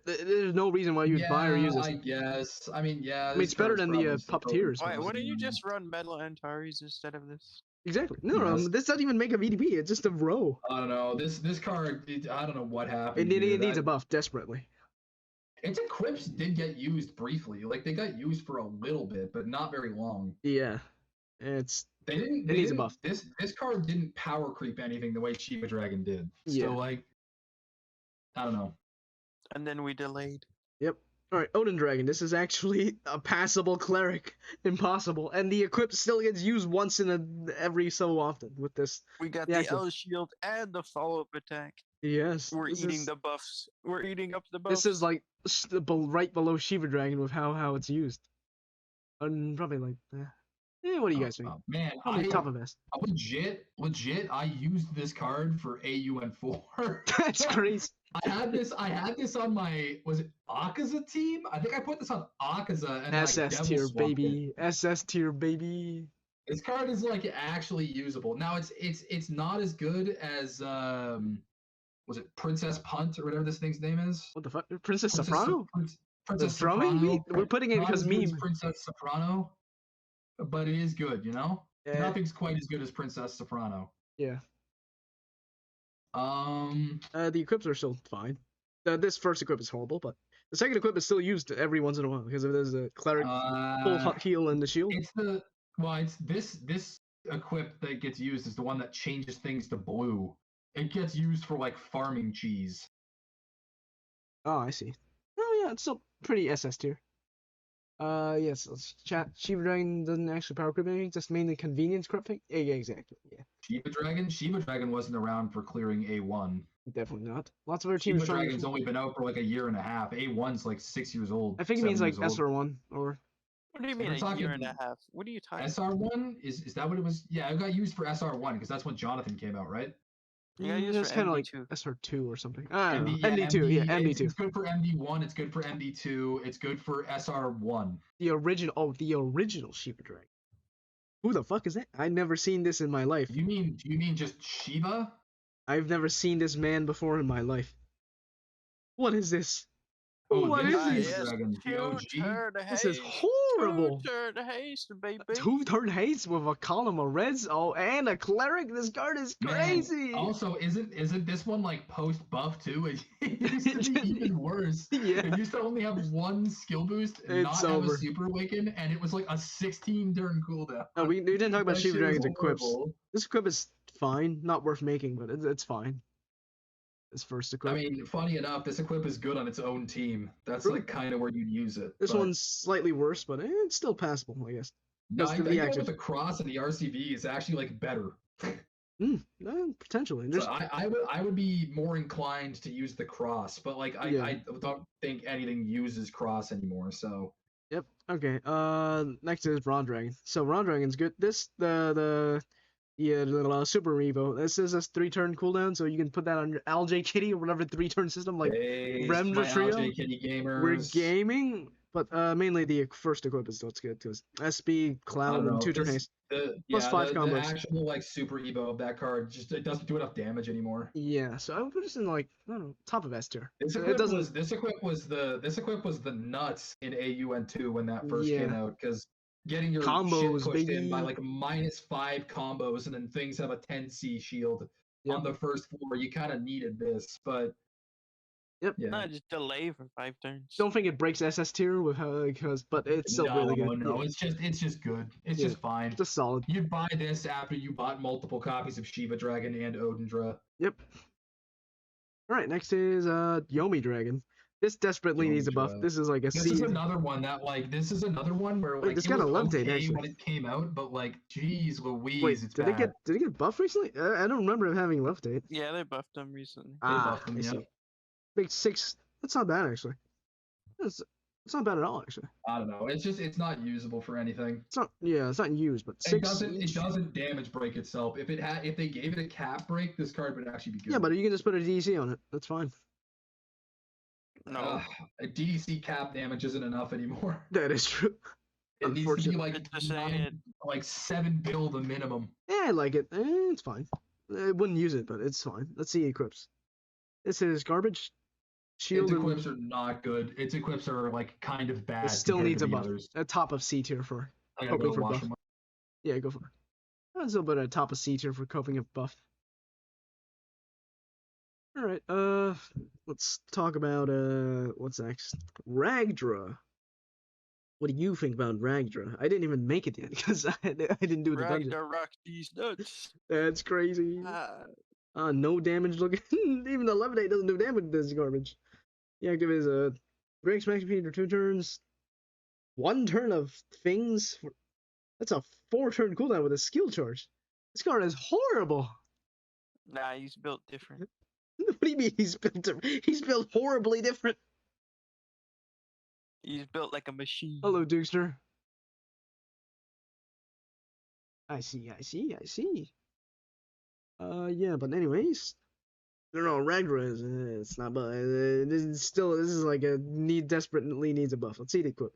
There's no reason why you'd buy or use this. I guess. I mean, yeah. I mean, it's better than the puppeteers. Why ones. wouldn't you just run Metal Antares instead of this? Exactly. No, Yes. this doesn't even make a VDB. It's just a row. I don't know. This card, I don't know what happened. It dude. needs a buff desperately. Its equips did get used briefly. Like they got used for a little bit, but not very long. Yeah, They didn't. needs a buff. This card didn't power creep anything the way Shiva Dragon did. Yeah. So like, I don't know. And then we delayed. Yep. All right, Odin Dragon. This is actually a passable cleric. Impossible, and the equip still gets used once in every so often with this. We got The the actual- L shield and the follow-up attack. Yes. We're this eating is- the buffs. We're eating up the buffs. This is like right below Shiva Dragon with how it's used. And probably like, what do you guys think? Man, Probably top of best. legit. I used this card for AUN4. That's crazy. I had this on my, was it Akaza team? I think I put this on Akaza and SS like, devil tier swapped it. baby. SS tier baby. This card is like actually usable. Now it's not as good as was it Princess Punt or whatever this thing's name is? What the fuck? Princess Soprano? Princess The drumming? Soprano. We're putting it Not because as good as meme. Princess Soprano, but it is good, you know? Yeah. Nothing's quite as good as Princess Soprano. Yeah. Um, The equips are still fine. This first equip is horrible, but the second equip is still used every once in a while because if there's a cleric full heal and the shield. it's this equip that gets used is the one that changes things to blue. It gets used for like farming cheese. Oh, I see. Oh yeah, it's still pretty SS tier. Yes, let's chat. Shiva Dragon doesn't actually power creep anything, just mainly convenience creeping. Yeah, exactly. Yeah, Shiva Dragon wasn't around for clearing A1. definitely not. Lots of other Shiva teams trying. Dragon's only been out for like a year and a half. A1's like 6 years old. I think it 7 means like years old. SR1 or. What do you So mean we're a talking year and a half? What are you talking? SR1 is that what it was? Yeah, it got used for SR1 because that's when Jonathan came out, right? Yeah, use it's for kind of like MD2. SR2 or something. I don't know. yeah, MD2, yeah, MD2. It's good for MD1. It's good for MD2. It's good for SR1. The original Shiva Dragon. Who the fuck is that? I've never seen this in my life. Do you mean just Shiva? I've never seen this man before in my life. What is this? Oh, What this is is this? Dragon, the OG. This is horrible. Two-turn haste, baby. Two-turn haste with a column of reds. Oh, and a cleric. This card is Man, crazy. also, isn't this one like post buff too? It used to be even worse. Yeah. It used to only have one skill boost, It's not have over. a super awaken, and it was like a 16 turn cooldown. No, we didn't talk about That Shiva shit is Dragon's equips. horrible. This equip is fine. Not worth making, but it's fine. This first equip. I mean, funny enough, this equip is good on its own team. That's Really? like kind of where you'd use it. This but- one's slightly worse, but it's still passable, I guess. No, Just I the think reactive. with the cross and the RCV is actually like better. Potentially. So There's, I would be more inclined to use the cross, but like Yeah. I don't think anything uses cross anymore. So Yep. Okay. Next is Ron Dragon. So Ron Dragon's good. This the Super Revo. This is a 3-turn cooldown, so you can put that on your LJ Kitty or whatever 3-turn system. Like hey, Remdra my Trio, LJ Kitty gamers. we're gaming, but mainly the first equip is what's good because SB I Cloud don't and know, 2-turn this- haste. Plus 5 the combos. actual like Super Evo of that card just it doesn't do enough damage anymore. Yeah. So I would put this in like I don't know top of S tier. This It equip doesn't. this equip was the nuts in AUN2 when that first came Yeah. out because getting your Combos, shit pushed in by baby. like -5 combos and then things have a 10C shield Yep. on the first floor. You kind of needed this, but Yep. yeah. Not just delay for 5 turns. Don't think it breaks SS tier with how because, but it's still really good. No, Yeah, it's just good. It's Yeah. just fine. just solid. You'd buy this after you bought multiple copies of Shiva Dragon and Odindra. Yep. All right, next is Yomi Dragon. This desperately Yomi needs a buff. Dragon. This is like a This is C. another one that like this is another one where Wait, like this it got a was levitate, okay actually. when it came out, but like geez Louise, Wait, it's did bad. it get buffed recently? I don't remember it having levitate. Yeah, they buffed them recently. buffed them, I yeah. see. Big 6. That's not bad actually. It's not bad at all actually. I don't know. It's not usable for anything. It's not. Yeah, it's not used, but 6. It doesn't damage break itself. If they gave it a cap break, this card would actually be good. Yeah, but you can just put a DC on it. That's fine. No. A DDC cap damage isn't enough anymore. That is true. It needs to be Unfortunately. like It's just saying like 7 build a minimum. Yeah, I like it. It's fine. I wouldn't use it, but it's fine. Let's see equips. This is garbage. Shield Its and equips are not good. Its equips are like kind of bad. it still compared needs to a the buff. Others. A top of C tier for I gotta coping go for wash buff. them. Yeah, go for it. That's a little bit of top of C tier for coping of buff. All right. Let's talk about what's next? Ragdra. What do you think about Ragdra? I didn't even make it yet because I didn't do the dungeon. Ragnarok these nuts. That's crazy. Ah, No damage looking. Even the levitate doesn't do damage to this garbage. The active is breaks max speed for 2 turns. 1 turn of things. That's a 4-turn cooldown with a skill charge. This card is horrible. nah, he's built different. What do you mean he's built horribly different? He's built like a machine. Hello, Dukester. I see. Yeah, but anyways, I don't know. Ragdra is it's not, but this is like a desperately needs a buff. Let's see the equip.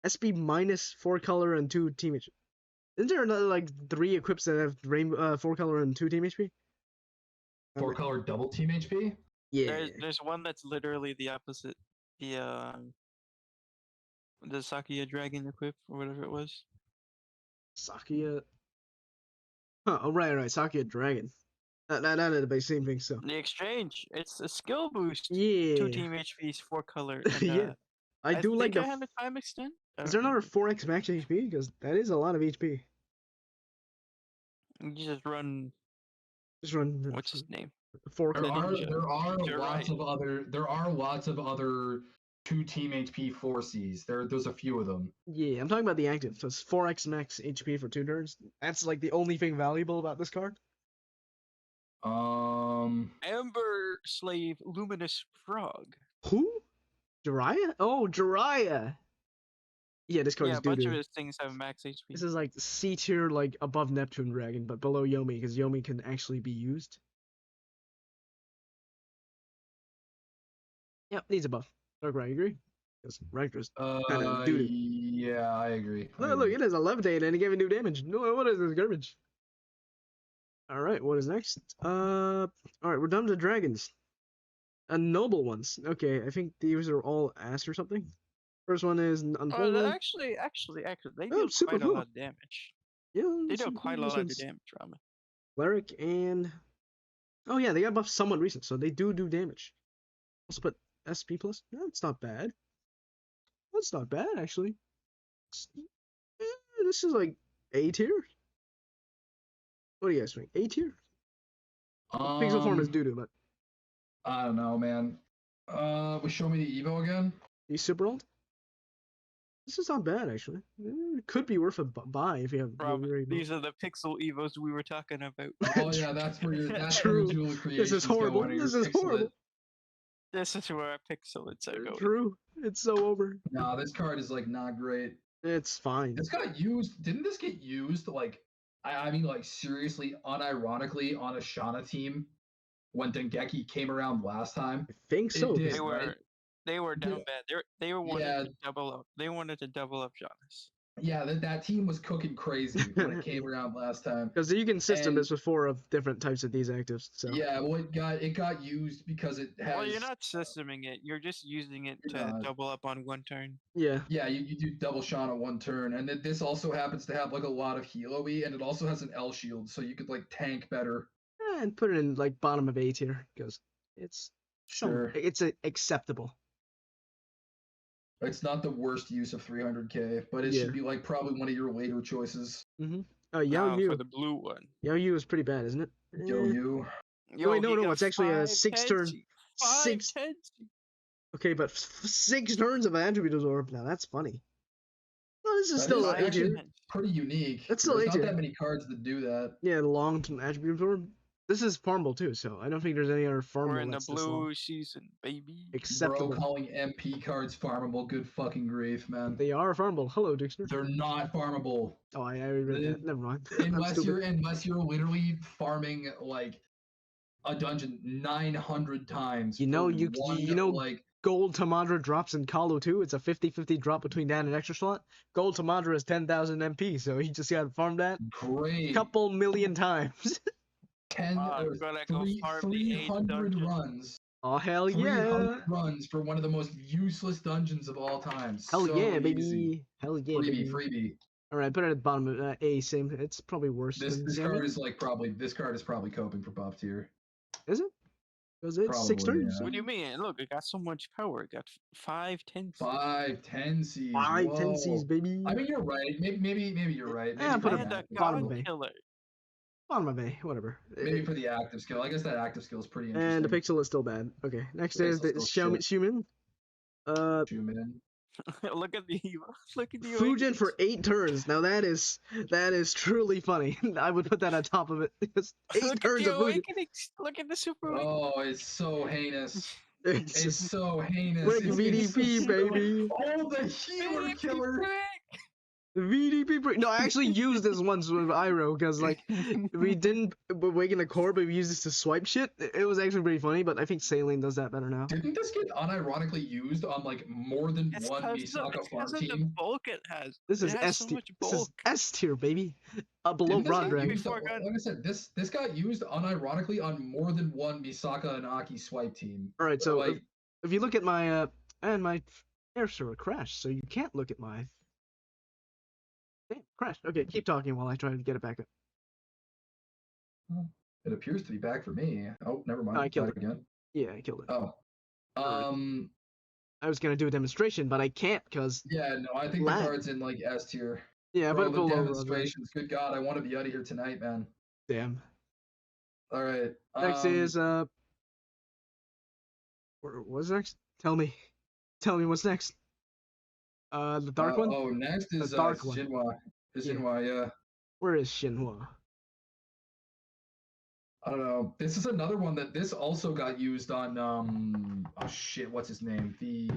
SP minus 4 color and 2 team HP. Isn't there another like 3 equips that have 4 color and 2 team HP? 4 color double team HP. Yeah. There's one that's literally the opposite. The Sakia Dragon equip or whatever it was. Sakia. Huh, oh, right. Sakia Dragon. Not the same thing, so. The exchange. It's a skill boost. Yeah. 2 team HP's 4 color. And, Yeah. I do like think the. I have a time extend. I Is don't there another remember. 4x max HP? Because that is a lot of HP. You just run. Just run. What's his name? 4 There color. are You're lots right. of other 2 team HP 4Cs. There's a few of them. Yeah, I'm talking about the active. So it's 4x max HP for 2 turns. That's like the only thing valuable about this card. Amber Slave Luminous Frog. Who? Jiraiya? Oh, Jiraiya. Yeah, this card Yeah, is a bunch of doo-doo. his things have max HP. This is like C tier, like above Neptune Dragon, but below Yomi, because Yomi can actually be used. Yep, needs a buff. Darkrai, you agree? Because Ragdra's kind of doo-doo. Yeah, I agree. Look, it has a levitate and it gave me new damage. No, what is this garbage? Alright, what is next? Alright, we're done with the dragons. Noble ones. Okay, I think these are all ass or something. First one is Unfolded. Actually, they Oh, deal super quite a cool. lot of damage. Yeah, They deal super quite a cool. lot of This one's damage, Rama. Cleric and... Oh yeah, they got buffed somewhat recent, so they do damage. Also put SP plus. No, it's not bad. That's not bad, actually. This is like A tier. What do you guys think? A tier? Pixel form is doo-doo, but I don't know, man. Show me the Evo again. he's super old. This is not bad, actually. It could be worth a buy if you have. Rama, very these are the pixel evos we were talking about. Oh yeah, that's where True. your jewel creation. This is horrible. This is horrible. This is where pixelates are going. True. It's so over. No, this card is like not great. It's fine. This got used. Didn't this get used like? I mean, like seriously, unironically, on a Shana team when Dengeki came around last time. I think so. did. They were down Yeah. bad. They were wanting Yeah. to double up. They wanted to double up Jonas. Yeah, that team was cooking crazy when it came around last time. Because you can system And- this with 4 of different types of these actives. So Yeah, well, it got used because it has. Well, you're not systeming it. You're just using it You're to not. double up on 1 turn. yeah. Yeah, you do double Shana 1 turn, and then this also happens to have like a lot of heal-y, and it also has an L shield, so you could like tank better. And put it in like bottom of A tier because it's it's acceptable. It's not the worst use of 300k, but it Yeah. should be like probably one of your later choices. Oh, Yao Now Yu. for the blue one. Yao Yu is pretty bad, isn't it? Yo, you. wait, no, he got it's actually a 5 6-turn. tensi. 6 5 tensi. Okay, but 6 turns of attribute absorb. Now that's funny. No, this is That still is A tier. actually pretty unique. That's still There's A not tier. that many cards that do that. Yeah, the long attribute absorb. This is farmable too, so I don't think there's any other farmable We're in the that's this long. blue season, baby. Acceptable. Bro, calling MP cards farmable, good fucking grief, man. They are farmable. Hello, Dixter. They're not farmable. Oh, I already read that. Never mind. I'm Unless you're literally farming like a dungeon 900 times. You know, for like Gold Tamadra drops in Kalu too. It's a 50-50 drop between that and extra slot. Gold Tamadra is 10,000 MP, so he just got to farm that great couple million times. 10 I'm or gonna go farm the 8 300 dungeon. runs Oh hell 300 yeah! runs for one of the most useless dungeons of all time. Hell So yeah, easy. baby! Hell yeah, Freebie, baby! freebie. All right, put it at the bottom of A. Same. It's probably worse This than this Sammy. card is like probably coping for buff tier. Is it? Was it 6 Probably, turns? yeah. What do you mean? Look, it got so much power. It got 5, 10. 5, 10 Cs. 5 10 Cs, Whoa. baby. I mean, you're right. Maybe you're right. Yeah, Maybe put for it And the a active bottom god of skill. A. killer. Bottom of A, whatever. Maybe for the active skill. I guess that active skill is pretty interesting. And the pixel is still bad. Okay, next The is the pixel's still Xiaomin. Zoom in. Look at the look at the Fujin for awakens. 8 turns. Now that is truly funny. I would put that on top of it. It's 8 Look at turns the of Fujin. awakenings. Look at the super awakening. Oh, it's so heinous. It's It's just so heinous. quick It's VDP, so- baby. Oh, the healer killer. VDP. No, I actually used this once with Iroh because like we didn't awaken the core, but we used this to swipe shit. It was actually pretty funny, but I think Saline does that better now. Didn't this get unironically used on like more than It's one because Misaka farm of the team? bulk it has. This It is has S so tier. much This is bulk. S tier, baby. Below Didn't this Broad get Dragon. used- Before I got- like I said, this got used unironically on more than one Misaka and Aki swipe team. All right, so like, if you look at my and my air server crashed, so you can't look at my. Damn, crashed. Okay, keep talking while I try to get it back up. it appears to be back for me. Oh, never mind. I killed Back again. Yeah, I killed it. Oh. Alright. I was gonna do a demonstration, but I can't because Yeah, no, I think Lag. the card's in like S tier. yeah, Bro, but the below Broad Dragon. demonstrations. Good God, I want to be out of here tonight, man. Damn. All right. Next is what's next? Tell me what's next. The dark one. Oh, next is dark one. Shinhwa. Is Yeah. Shinhwa, yeah. Where is Shinhua? I don't know. This is another one that this also got used on. Oh shit, what's his name? The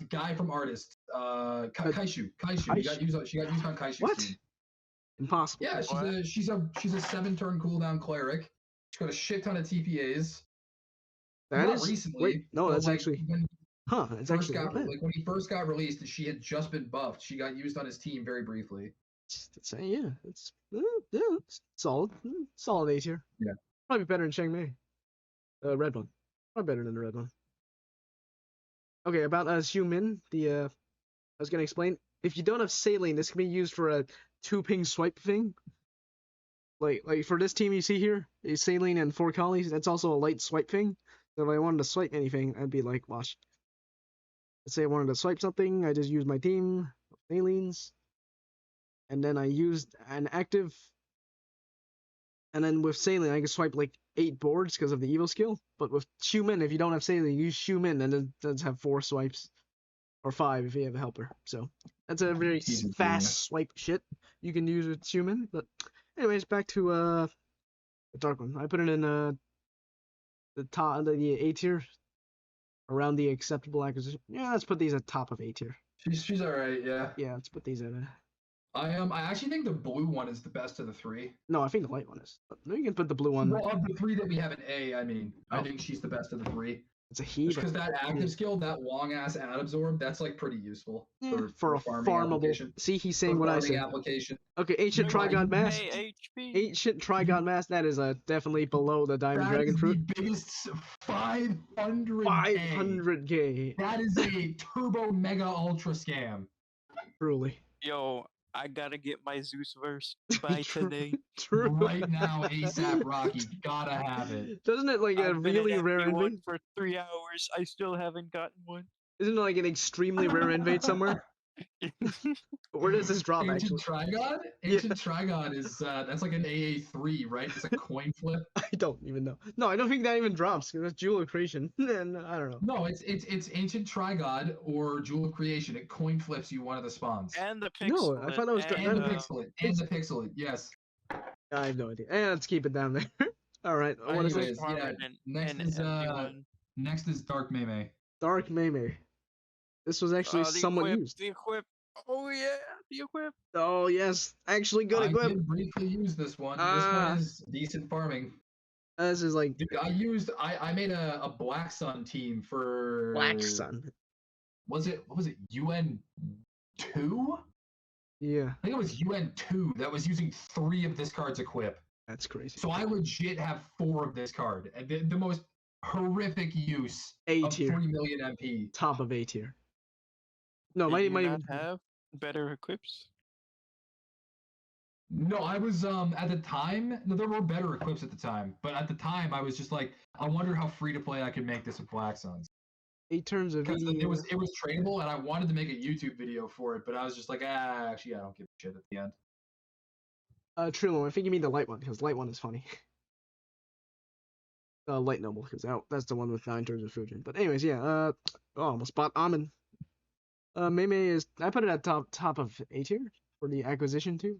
guy from Artist. Kaishu. Kaishu. She got used on Kaishu's What? team. Impossible. Yeah, she's a 7-turn cooldown cleric. She's got a shit ton of TPAs. That Not is recently. wait. No, but, that's like, actually. when Huh. It's first actually. got, not bad. like when he first got released and she had just been buffed. She got used on his team very briefly. Yeah, it's solid. Solid A tier. Yeah. Probably better than Shangmei. Red one. Probably better than the red one. Okay, about Xiumin, I was gonna explain. If you don't have saline, this can be used for a 2-ping swipe thing. Like for this team you see here, is saline and 4 collies. That's also a light swipe thing. So if I wanted to swipe anything, I'd be like, watch. Let's say I wanted to swipe something, I just use my team of salines. And then I used an active. And then with saline, I can swipe like 8 boards because of the evil skill. But with Xiumin, if you don't have saline, you use Xiumin and it does have 4 swipes. Or 5 if you have a helper. So that's a very Easy to fast swipe shit you can use with Xiumin. But anyways, back to the dark one. I put it in the top, the A tier, around the acceptable acquisition. Yeah, let's put these at top of A tier. She's all right, yeah. Yeah, let's put these at I actually think the blue one is the best of the 3. No, I think the light one is. No, you can put the blue one. Well, of the 3 that we have in A, I mean, I Oh. think she's the best of the 3. It's a he. Just But because that active skill, that long ass ad absorb, that's like pretty useful for a farming farmable. application. See, he's For saying what I farming said. application. Okay, ancient Right, Trigon Mask. HP. Ancient Trigon Mask. That is definitely below the Diamond That Dragon is Fruit. the biggest 500. 500k. That is a turbo mega ultra scam. Truly. Yo, I gotta get my Zeus verse by True. today. True. Right now, ASAP Rocky, gotta have it. Doesn't it like a I've been really at rare FP1 invade? for 3 hours. I still haven't gotten one. Isn't it like an extremely rare invade somewhere? Where does this drop Ancient actually? Trigon? Ancient Trigon is that's like an AA3, right? It's a coin flip. I don't even know. No, I don't think that even drops because that's Jewel of Creation. And I don't know. No, it's Ancient Trigod or Jewel of Creation. It coin flips you one of the spawns. And the No, pixel. I thought that was And the uh, pixelet. And the pixelet, yes. I have no idea. And let's keep it down there. All right. What is Anyways, it? yeah, next is Dark Meme. Dark Meme. This was actually somewhat used. The equip. Oh yeah, the equip. Oh yes, actually good I equip. did briefly use this one. This Ah. one is decent farming. This is like Dude, I made a Black Sun team for Black Sun. What was it? UN 2? Yeah. I think it was UN 2 that was using 3 of this card's equip. That's crazy. So I legit have 4 of this card. And the most horrific use A of tier. 3 million MP. Top of A tier. No, Do might you might not even have better equips? No, I was at the time. No, there were better equips at the time, but at the time I was just like, I wonder how free to play I could make this with Black Suns. 8 turns of Because E. it was tradable, and I wanted to make a YouTube video for it, but I was just like, actually, I don't give a shit at the end. Trilo, I think you mean the light one, because light one is funny. Light noble, because that's the one with 9 turns of Fujin. But anyways, yeah. Almost bought Amin. Mei is. I put it at top of A tier for the acquisition too.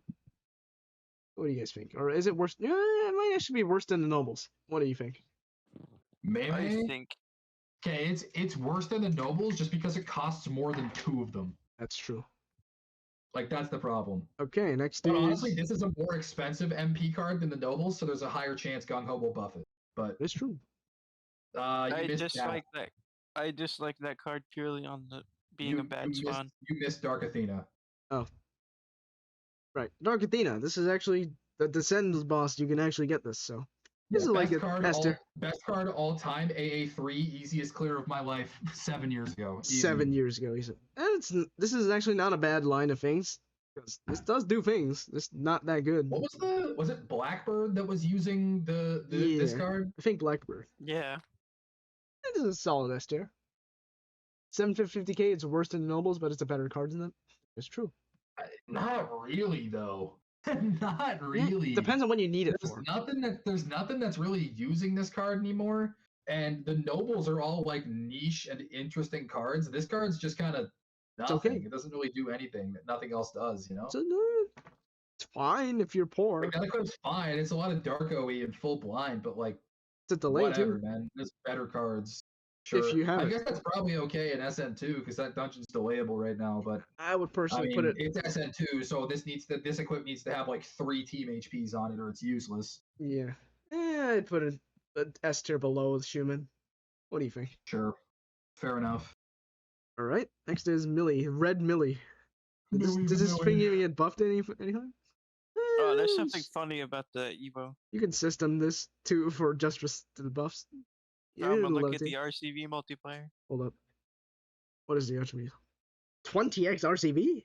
What do you guys think? Or is it worse? Yeah, it might actually be worse than the nobles. What do you think? Maybe. I think Okay, it's worse than the nobles just because it costs more than 2 of them. That's true. Like that's the problem. Okay, next But is. honestly, this is a more expensive MP card than the nobles, so there's a higher chance GungHo will buff it. But It's true. you I missed just that. like that. I just like that card purely on the being a bad spawn. You missed Dark Athena. Right, Dark Athena. This is actually the Descendants boss. You can actually get this. So this is like a Esther. Best card all time. AA3, easiest clear of my life 7 years ago. Easy. 7 years ago, he said. And this is actually not a bad line of things. Because this does do things. It's not that good. What was it Blackbird that was using this card? I think Blackbird. Yeah. This is a solid S tier. 750k, it's worse than the Nobles, but it's a better card than them. It's true. Not really, though. Not really. Depends on when you need it There's for. There's nothing that's really using this card anymore. And the Nobles are all like niche and interesting cards. This card's just kind of nothing. Okay. It doesn't really do anything that nothing else does, you know? It's fine if you're poor. Like, that card's fine. It's a lot of dark OE and full blind, but like It's a delay whatever, too. man. There's better cards. Sure. If you have I it. guess that's probably okay in SN2 because that dungeon's delayable right now. But I would I personally mean, put it. it's SN2, so this equip needs to have like 3 team HPs on it, or it's useless. Yeah. I'd put it S tier below Schumann. What do you think? Sure. Fair enough. All right. Next is Millie. Red Millie. Does this thing even get buffed anytime? Oh, there's something funny about the Evo. You can system this too for the buffs. I'm gonna it'll look love at to. the RCV multiplayer. Hold up. What is the attribute? 20x RCV?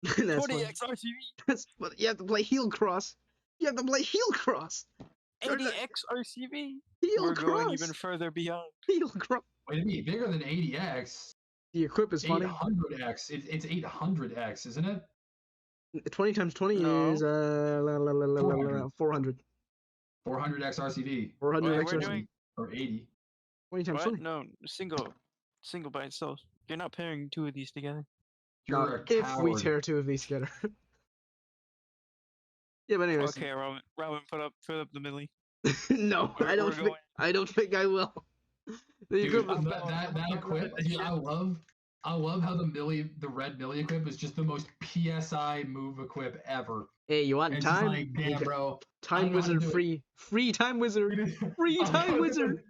That's 40x RCV. That's what you have to play heel cross. You have to play heel cross. 80x RCV. Heel We're cross. going even further beyond. Heel cross. Wait, it'd be bigger than 80x. The equip is funny. 800x. It's 800x, isn't it? 20 times 20 No. is 400. 400x RCV 400 Wait, x we're RCV. doing 80. 20 times what? 20. No, single by itself. You're not pairing 2 of these together. You're a If we coward. tear 2 of these together. Yeah, but anyways. Okay, Robin, put up the Millie. No, We're going. I don't think I will. The Dude, equipment. that equip, dude, I love how the red Millie equip is just the most PSI move equip ever. Hey, you want It's time? just like, damn, bro. Time know how to wizard do it. free time wizard. Free time wizard.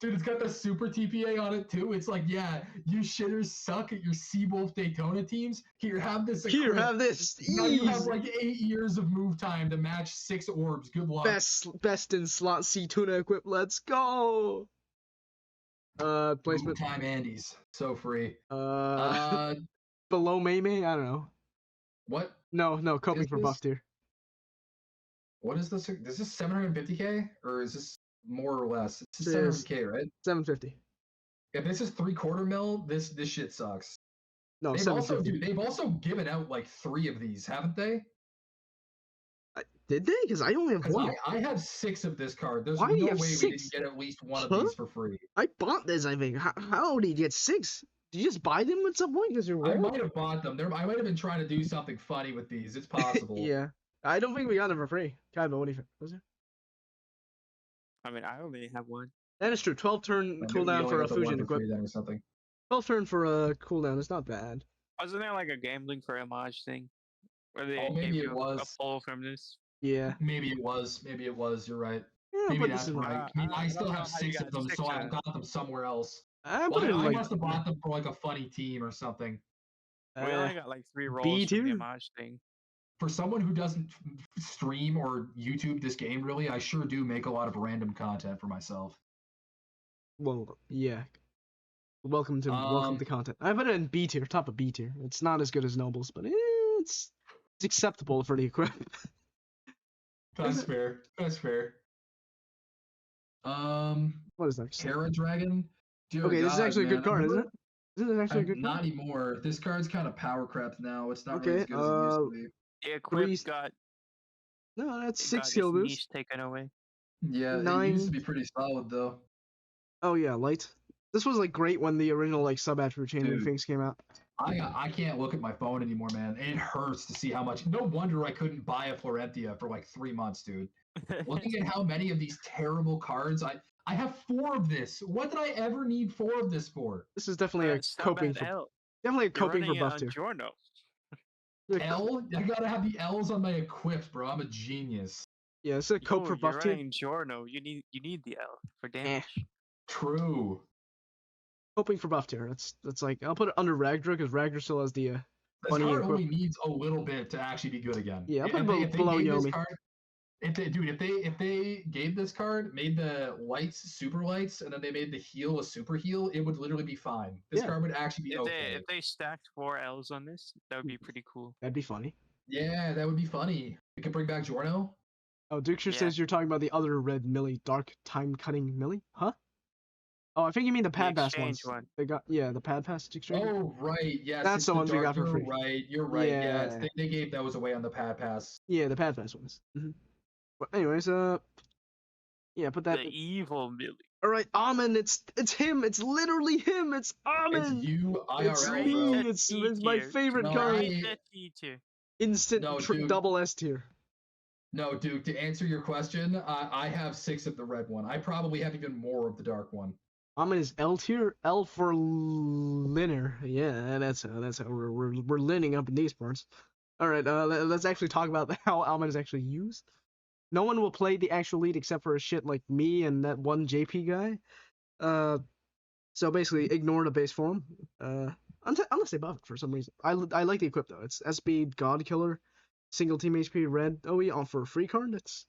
Dude, it's got the super TPA on it too. It's like, yeah, you shitters suck at your Seawolf Daytona teams. Here, have this. Here, equip. have this. Now you have Ease. like 8 years of move time to match 6 orbs. Good luck. Best in slot C tuna equip. Let's go. Placement. Move time Andes. So free. Below Mei Mei. I don't know. What? No, coping Is for this- buff tier. What is this? Is this 750k or is this more or less? It's This is- 700k, right? 750. If this is 3/4 mil, this shit sucks. No, They've also, 750. dude, they've also given out like 3 of these, haven't they? Did they? Because I only have 'Cause one. I have 6 of this card. There's Why do no you way have we 6? didn't get at least one Huh? of these for free. I bought this. I think. How did you get 6? Did you just buy them at some point? Because you're I rare. might have bought them. I might have been trying to do something funny with these. It's possible. Yeah. I don't think we got them for free. Kaiba, what do you think? Was it? I mean, I only have one. That is true. 12 turn Maybe we cooldown only for a got the one Fusion for equip. free then or something. 12 turn for a cooldown. It's not bad. Wasn't there like a gambling for homage thing? Where they Oh, maybe gave it you was. a pull from this? Yeah. Maybe it was. You're right. Yeah, Maybe but that's this is right. I I don't still know have how you 6 of got them, 6 so I of got them somewhere else. I Well, put it in I like must have bought them for like a funny team or something. We only got like 3 rolls B from the tier? homage thing. for someone who doesn't stream or YouTube this game really, I sure do make a lot of random content for myself. Well, yeah. Welcome to Um, content. I put it in B tier, top of B tier. It's not as good as Nobles, but it's acceptable for the equip. That's fair. That's fair. What is next? Hera Dragon. Dear Okay, this is God, actually a good man. card, isn't it? This is actually a good Not card. anymore. This card's kind of power crept now. It's not really Okay, as good as it used to be. The equip Three- got No, that's got 6 its skill boost. niche taken away. Yeah, it 9. used to be pretty solid though. Oh yeah, light. This was like great when the original like sub attribute chain Dude. things came out. I can't look at my phone anymore, man. It hurts to see how much. No wonder I couldn't buy a Florentia for like 3 months, dude. Looking at how many of these terrible cards, I have 4 of this. What did I ever need 4 of this for? This is definitely a Sub coping at for L. definitely a You're coping for running it buff on tier. Giorno. L? I gotta have the L's on my equips, bro. I'm a genius. Yeah, it's a cope Yo, for you're buff tier. running Giorno. You need the L for damage. True. Coping for buff tier. That's like I'll put it under Ragdra because Ragdra still has the This funny card equip. only needs a little bit to actually be good again. Yeah, I'll put If it below gave this Yomi. card, if they gave this card, made the lights super lights, and then they made the heal a super heal, it would literally be fine. This Yeah. card would actually be okay. If they stacked 4 L's on this, that would be pretty cool. That'd be funny. Yeah, that would be funny. We could bring back Giorno. Oh, Dukeshire Yeah. says you're talking about the other red Millie, dark time cutting Millie, huh? Oh, I think you mean the pad pass exchange ones. one. They got the pad pass exchange. Oh right, yes. That's it's the ones we got for you're free. Right, you're right. Yeah, Yeah. they gave those away on the pad pass. Yeah, the pad pass ones. But anyways, yeah, put that. The evil Millie. All right, Amen. It's him. It's literally him. It's Amen. It's you, It's IRL, me. bro. That's It's my E-tier. favorite No, card. I- That's E-tier. Instant No, dude. double S tier. No, Duke, to answer your question, I have 6 of the red one. I probably have even more of the dark one. Amen is L tier. L for linear. Yeah, that's how we're lining up in these parts. All right, let's actually talk about how Amen is actually used. No one will play the actual lead except for a shit like me and that one JP guy. So basically, ignore the base form. Unless they buff it for some reason. I like the equip though. It's SB God Killer, single team HP, red OE on for a free card. It's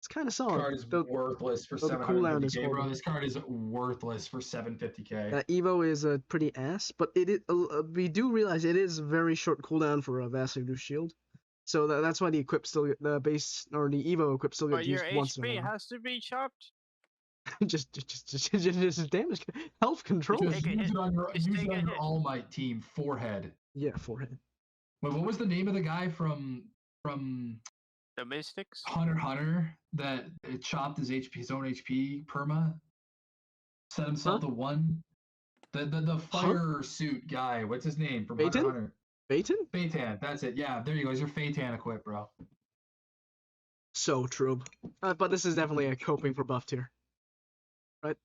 kind of This solid. card is The worthless for the cooldown is 750k, bro. horrible. This card is worthless for 750k. Evo is a pretty ass, but we do realize it is a very short cooldown for a vastly reduced shield. So that's why the equip still the base or the Evo equip still But gets your used once in a HP while. has to be chopped. just damage health control. Just Take a use hit. it on your, Just use take it a on your hit. All Might team, forehead. Yeah, forehead. Wait, what was the name of the guy from The Mystics. Hunter x Hunter that it chopped his own HP perma? Set himself to 1? The fire suit guy. What's his name from Hunter x Phaeton? Hunter? Phaeton? Phaeton, that's it. Yeah, there you go. It's your Phaeton equip, bro. So true. But this is definitely a coping for buff tier. Right?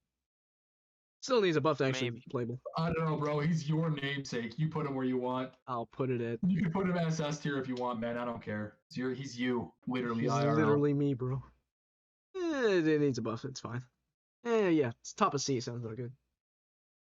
Still needs a buff to actually Maybe. be playable. I don't know, bro. He's your namesake. You put him where you want. I'll put it at. You can put him SS tier if you want, man. I don't care. He's you. Literally, He's IRL. literally me, bro. It needs a buff. It's fine. Yeah. It's top of C. Sounds really good.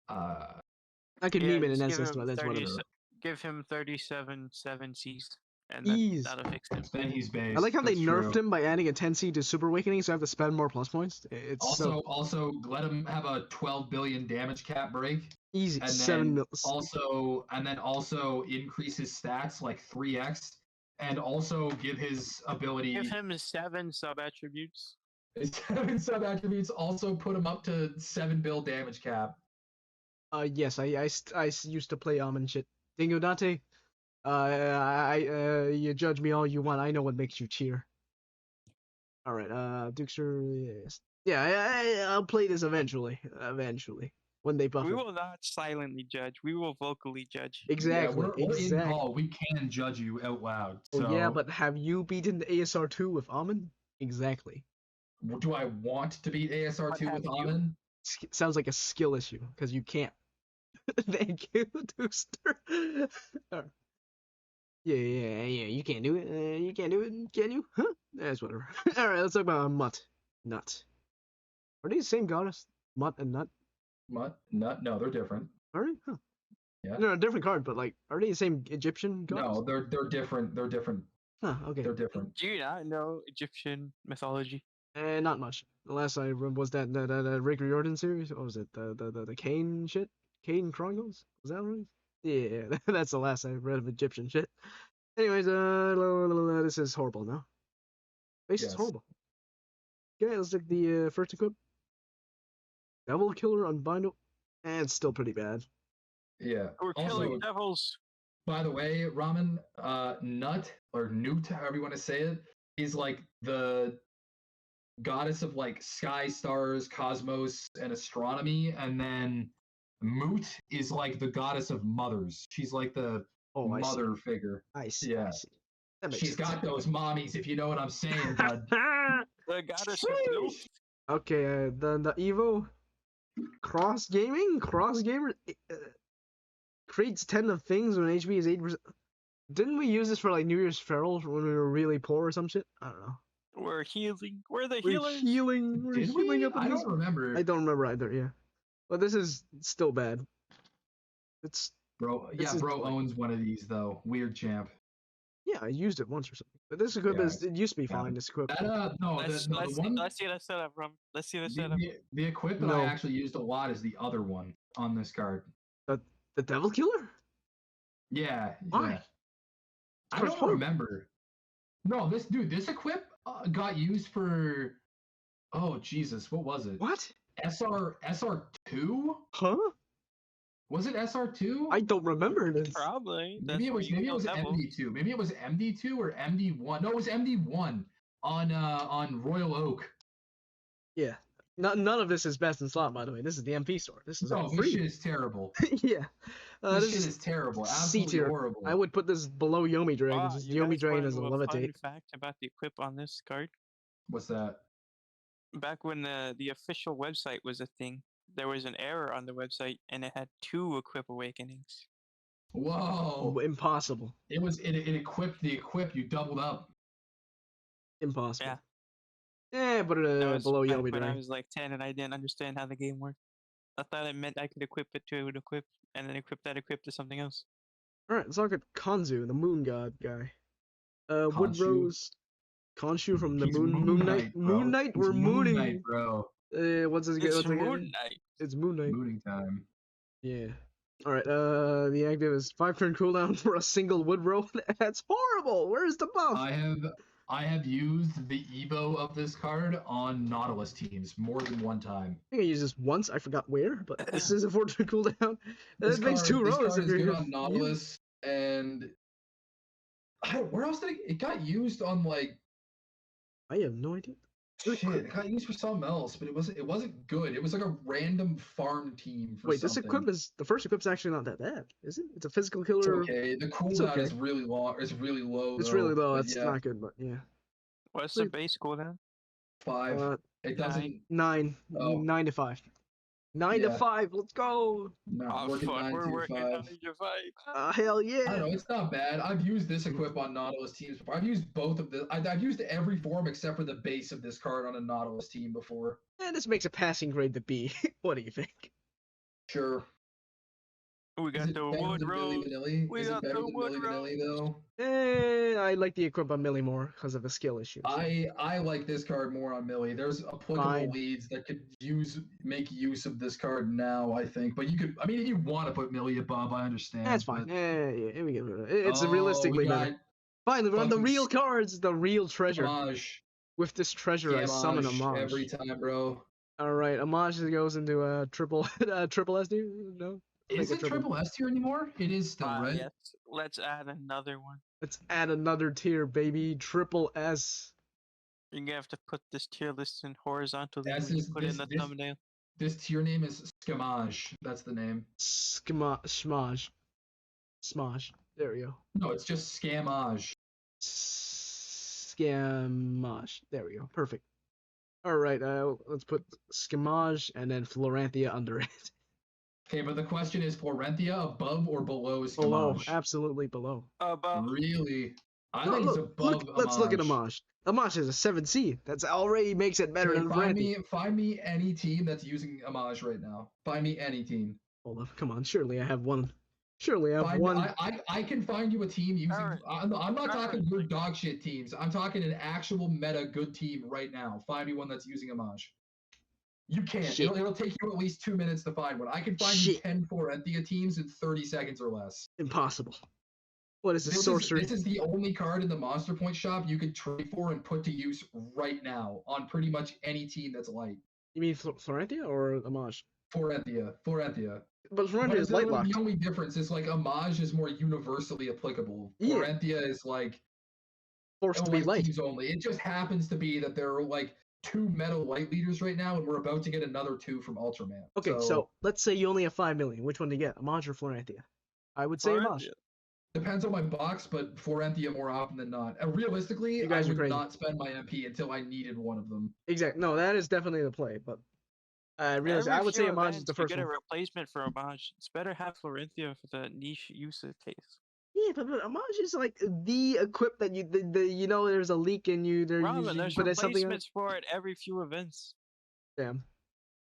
I could meme it in just give SS, him but that's 30 whatever. Give him 37 7Cs, and then Ease. that'll fix him. Then he's based. I like how they That's nerfed true. him by adding a 10C to Super Awakening, so I have to spend more plus points. It's Also, let him have a 12 billion damage cap break, easy. and 7 then mils. also increase his stats like 3x, and also give his ability Give him 7 sub attributes. 7 sub attributes. Also put him up to 7 bill damage cap. Yes, I used to play and shit. Dingo Dante, you judge me all you want. I know what makes you cheer. All right, Dukester, yes. Yeah, I'll play this eventually. When they buff We it. will not silently judge. We will vocally judge. Exactly, Yeah, we're in exactly. call. We can judge you out loud. So Oh, yeah, but have you beaten the ASR 2 with Amon? Exactly. do I want to beat ASR2 What with have you? Amon? Sounds like a skill issue, because you can't. Thank you, Dukester. Yeah, you can't do it. You can't do it, can you? Huh? That's whatever. Alright, let's talk about Mutt. Nut. Are they the same goddess? Mutt and Nut? What? No, they're different. Are they? Huh. Yeah. No, a different card, but like, are they the same Egyptian goddess? No, they're different. They're different Huh, okay. They're different. Do you not know Egyptian mythology? Not much. The last I remember was that Rick Riordan series. What was it? The Kane shit? Kane Chronicles? Was that right? Yeah, that's the last I read of Egyptian shit. Anyways, this is horrible now. Base is Yes. horrible. Okay, let's take the first equip. Devil Killer Unbindle. It's still pretty bad. Yeah. We're Also, killing devils. by the way, Ramen, Nut or Newt, however you want to say it, is like the goddess of like sky, stars, cosmos, and astronomy, and then Moot is like the goddess of mothers. She's like the Oh, I see. mother figure. I see. Yeah. I see. That makes She's sense. got those mommies, if you know what I'm saying, bud. The goddess of filth. Okay, the Evo cross gaming creates 10 of things when HP is 8%. Didn't we use this for like New Year's Feral when we were really poor or some shit? I don't know. We're healing. We're the We're healers. healing. We're Did healing we? up. I don't remember. I don't remember either. Yeah, but this is still bad. It's Bro, this yeah, is bro like- owns one of these though. Weird champ. yeah. I used it once or something. But this equip Yeah, it used to be yeah. fine. This equip. That no, Let's, the let's, one let's see the setup, Rum. Let's see the the, setup. the equip that No. I actually used a lot is the other one on this card. The Devil Killer. Yeah. Why? Yeah. I First don't horrible. remember. No, this equip got used for. Oh Jesus, what was it? What? SR2? Huh? Was it SR2? I don't remember this. Probably. Maybe it was MD2. Maybe it was MD2 or MD1. No, it was MD1 on Royal Oak. Yeah. None of this is best in slot, by the way. This is the MP store. This is No, all this free. shit is terrible. Yeah. This shit is terrible. C Absolutely tier. horrible. I would put this below Yomi Dragon. Ah, Because you Yomi guys Dragon wanna is a know levitate. fun fact about the equip on this card? What's that? Back when the official website was a thing, there was an error on the website, and it had 2 equip awakenings. Whoa! Impossible. It equipped the equip. You doubled up. Impossible. Yeah. Yeah, put it That was below back Yomi when I Dragon. was like 10 and I didn't understand how the game worked. I thought it meant I could equip it to an equip, and then equip that equip to something else. Alright, let's look at Kanzu, the moon god guy. Khonshu. Woodrose. Khonshu from the He's Moon Knight. bro. Moon Knight, He's we're Moon mooning. Knight, bro. What's his It's what's his Moon name? Knight. It's Moon Knight. Mooning time. Yeah. Alright, the active is 5-turn cooldown for a single Woodrow. That's horrible! Where's the buff? I have used the Evo of this card on Nautilus teams more than one time. I think I used this once, I forgot where, but this is a 4-turn cooldown. This That makes card, 2 this rows card if is you're good on Nautilus, and where else did it got used on like I have no idea. shit? It got used for something else, but it wasn't good. It was like a random farm team for Wait, something. this equip is the first equip's actually not that bad, is it? It's a physical It's killer. okay. The cooldown okay. is really long. It's really low. It's though, really low. but It's yeah, not good, but yeah. What's the Wait. base cooldown? 5. Uh, It doesn't. 9, Oh. 9 to 5. 9 to Yeah. 5. Let's go. No, Oh working fuck, 9 we're to working 5. 9 to 5. Hell I don't yeah. know. It's not bad. I've used this equip on Nautilus teams before. I've used both of the. I've used every form except for the base of this card on a Nautilus team before. And this makes a passing grade to B. What do you think? Sure. We Is got it the better wood than Milli rose. Vanilli? We Is it got better the than wood Milli Vanilli though? I like the equip on Millie more because of the skill issue. I like this card more on Millie. There's applicable Fine. leads that could make use of this card now, I think. But you could, I mean, if you want to put Millie above, I understand. That's fine. but- Yeah, we get rid of it. It's Oh, realistically we better. got Finally, we're on the fucking real cards, the real treasure. Homage. With this treasure, I summon Homage Homage. every time, bro. All right, Homage goes into a triple triple SD. No, I Is think it triple S tier anymore? It is still, right? Yes. Let's add another one. Let's add another tier, baby. Triple S. You're gonna have to put this tier list in horizontally That's when you his- put in the this- thumbnail. This tier name is Scamage. That's the name. Smaj. Smaj. There we go. No, it's just Scamage. Scamage. There we go. Perfect. All right, let's put Scamage and then Floranthia under it. Okay, but the question is Florentia above or below Scamage? Below, absolutely below. Above. Really? I No, think it's look, above let's look at Homage. Homage. Homage is a 7C. That's already makes it better Okay, than find Floranthia. find me any team that's using Homage right now. Find me any team. Hold on, come on. Surely I have one. Surely I have one. I can find you a team using. Alright. I'm not talking Alright. your dog shit teams. I'm talking an actual meta good team right now. Find me one that's using Homage. You can't. Shit. It'll take you at least 2 minutes to find one. I can find you Shit. 10 Florentia teams in 30 seconds or less. Impossible. What is this This sorcery? is the only card in the Monster Point shop you could trade for and put to use right now on pretty much any team that's light. You mean Florentia or Homage? Florentia. But Florentia But is light the locked. only difference is like Homage is more universally applicable. Yeah. Florentia is like Forced to be light. teams only. It just happens to be that there are like 2 meta light leaders right now, and we're about to get another 2 from Ultraman. Okay, so let's say you only have 5 million. Which one do you get, Homage or Florentia? I would say Homage. Depends on my box, but Florentia more often than not. And realistically, You guys I are would crazy. not spend my MP until I needed one of them. Exactly. No, that is definitely the play. But I realize I would say Homage is the first you get one. a replacement for Homage. It's better have Florentia for the niche use case. Yeah, but Homage is like the equip that you know there's a leak in you. There Ramen, usually, there's but it's something. replacements for it every few events. Damn.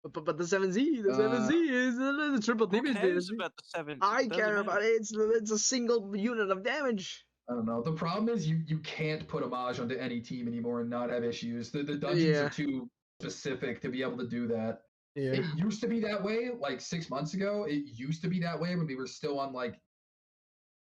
But the 7Z, the 7Z is the triple Who damage. cares about the 7? I care about it. It's a single unit of damage. I don't know. The problem is you can't put Homage onto any team anymore and not have issues. The dungeons Yeah. are too specific to be able to do that. Yeah. It used to be that way like 6 months ago. It used to be that way when we were still on like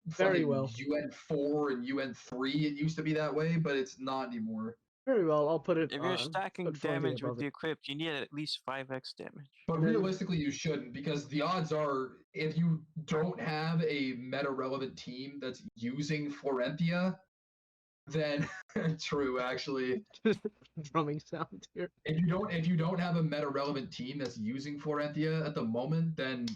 Very well. UN4 and UN3. It used to be that way, but it's not anymore. Very well. I'll put it. If you're stacking put Florentia damage above with the it. equipped, you need at least 5x damage. But And then- realistically, you shouldn't, because the odds are if you don't have a meta relevant team that's using Florentia, then true actually. Drumming sound here. If you don't have a meta relevant team that's using Florentia at the moment, then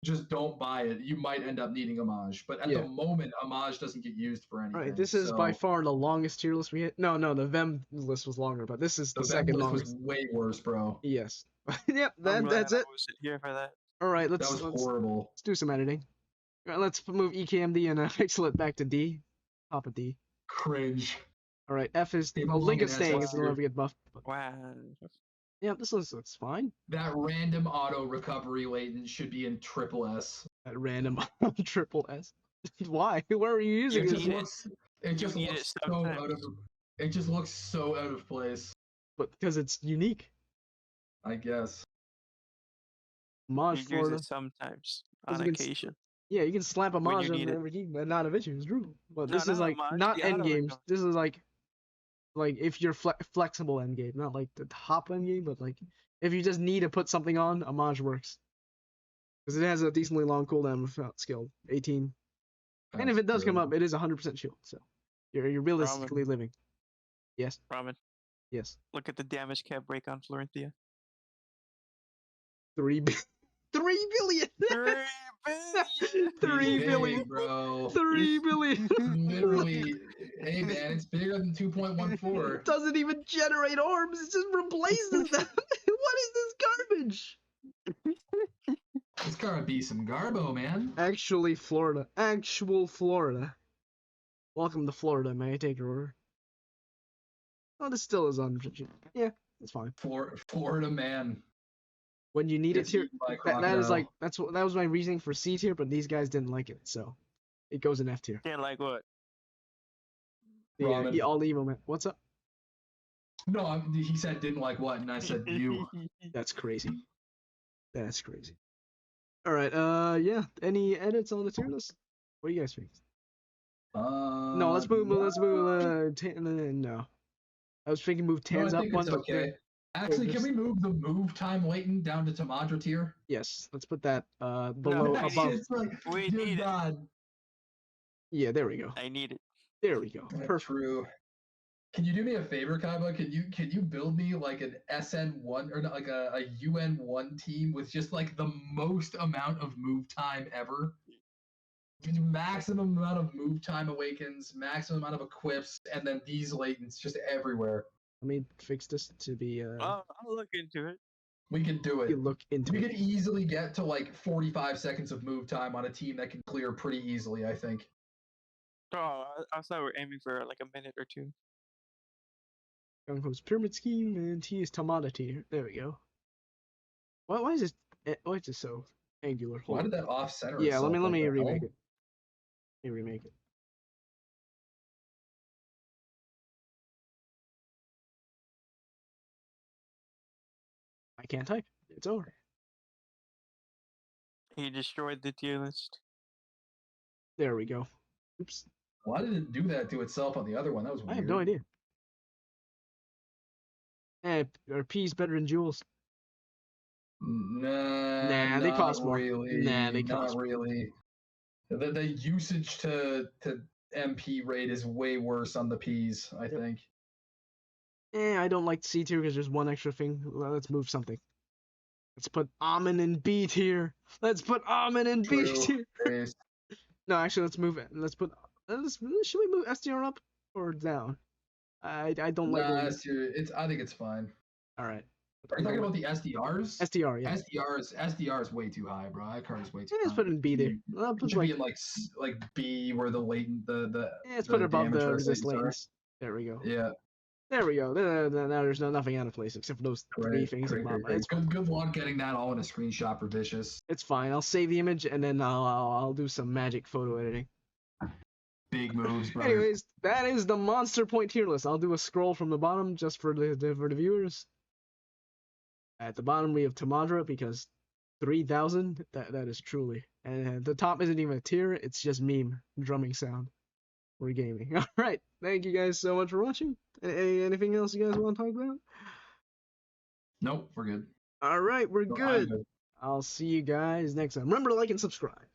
just don't buy it. You might end up needing Homage, but at Yeah. the moment, Homage doesn't get used for anything. All right, this is by so far the longest tier list we hit. No, the Vem list was longer, but this is the the second list longest. was way worse, bro. Yes. Yep. I'm glad That's I it. wasn't here for that. All right, That let's was horrible. do some editing. All right, let's move EKMD and pixel it back to D. Top of D. Cringe. All right, F is They well, belong Link in is staying. SS It's never get buffed. But, Wow. yeah, this looks fine. That random auto recovery latent should be in triple S. At random triple S. Why? Where are you using You this? need it. It just need looks it so out of. sometimes. It just looks so out of place. But because it's unique. I guess. Maj You use Florida. it sometimes, Because on you can occasion. Yeah, you can slap a When Maj you on need it. every team, but not of issue. It's true. But No, this is not like Maj, not the end auto games. recovery. This is like if you're flexible end game, not like the top end game, but like if you just need to put something on, a Maj works. Because it has a decently long cooldown without skill, 18. And if That's it does come true. up, it is 100% shield. So you're realistically living. Yes. Ramen, Yes. look at the damage cap break on Florentia. 3 billion. 3 Big, billion. bro. 3 billion. Literally, hey man, it's bigger than 2.14. Doesn't even generate orbs. It just replaces them. What is this garbage? It's gotta be some garbo, man. Actual Florida. Welcome to Florida. May I take your order? Oh, this still is on. Yeah, it's fine. Florida man. When you need a Gets tier, eaten by a that is crocodile. like that was my reasoning for C tier, but these guys didn't like it, so it goes in F tier. Yeah, like what? Ramen. All the evil man. What's up? No, he said didn't like what, and I said you. That's crazy. That's crazy. All right. Yeah. Any edits on the tier list? What do you guys think? No, let's move. No. I was thinking move No, I Tans up think one, it's but okay. Actually, can we move the move time latent down to Tamadra tier? yes, let's put that below That above. It's like, We dear need it. God. Yeah, there we go. I need it. There we go. Perfect. True. Can you do me a favor, Kaiba? Can you build me like an SN1 or not, like a UN1 team with just like the most amount of move time ever? Maximum amount of move time awakens, maximum amount of equips, and then these latents just everywhere. Let me fix this to be. I'll look into it. We can do it. You look into We it. could easily get to like 45 seconds of move time on a team that can clear pretty easily, I think. Oh, I thought we were aiming for like a minute or two. GungHo's pyramid scheme and T is Tamada tier. There we go. Why is this? Why is this so angular? Why Hold did that off center? on. Yeah, let me remake remake it. Let me remake it. I can't type. It's over. He destroyed the tier list. There we go. Oops. Why did it do that to itself on the other one? That was weird. I have no idea. Are peas better than jewels? Nah, they not cost more. really. Nah, they not cost more. really. The usage to MP rate is way worse on the Ps, I think. I don't like C tier because there's one extra thing. Well, let's move something. Let's put Almond in B tier. Let's put Almond in B True. tier. Grace. No, actually, let's move it. Let's put. Should we move SDR up or down? I don't like. Nah, I think it's fine. All right. Are you talking about the SDRs? SDR, yeah. SDR is way too high, bro. That card is way too Let's high. put it in B there. It should be in like B where the latent Let's the put it above damage the resist resist latents. There we go. Yeah. There we go. Now there's nothing out of place except for those three things at the bottom. It's Good luck getting that all in a screenshot for Vicious. It's fine. I'll save the image and then I'll do some magic photo editing. Big moves, brother. Anyways, that is the monster point tier list. I'll do a scroll from the bottom just for the viewers. At the bottom we have Tamadra because 3,000. That is truly. And the top isn't even a tier. It's just meme drumming sound. We're gaming. All right. Thank you guys so much for watching. Anything else you guys want to talk about? Nope, we're good. All right, we're No, I'm good. good. I'll see you guys next time. Remember to like and subscribe.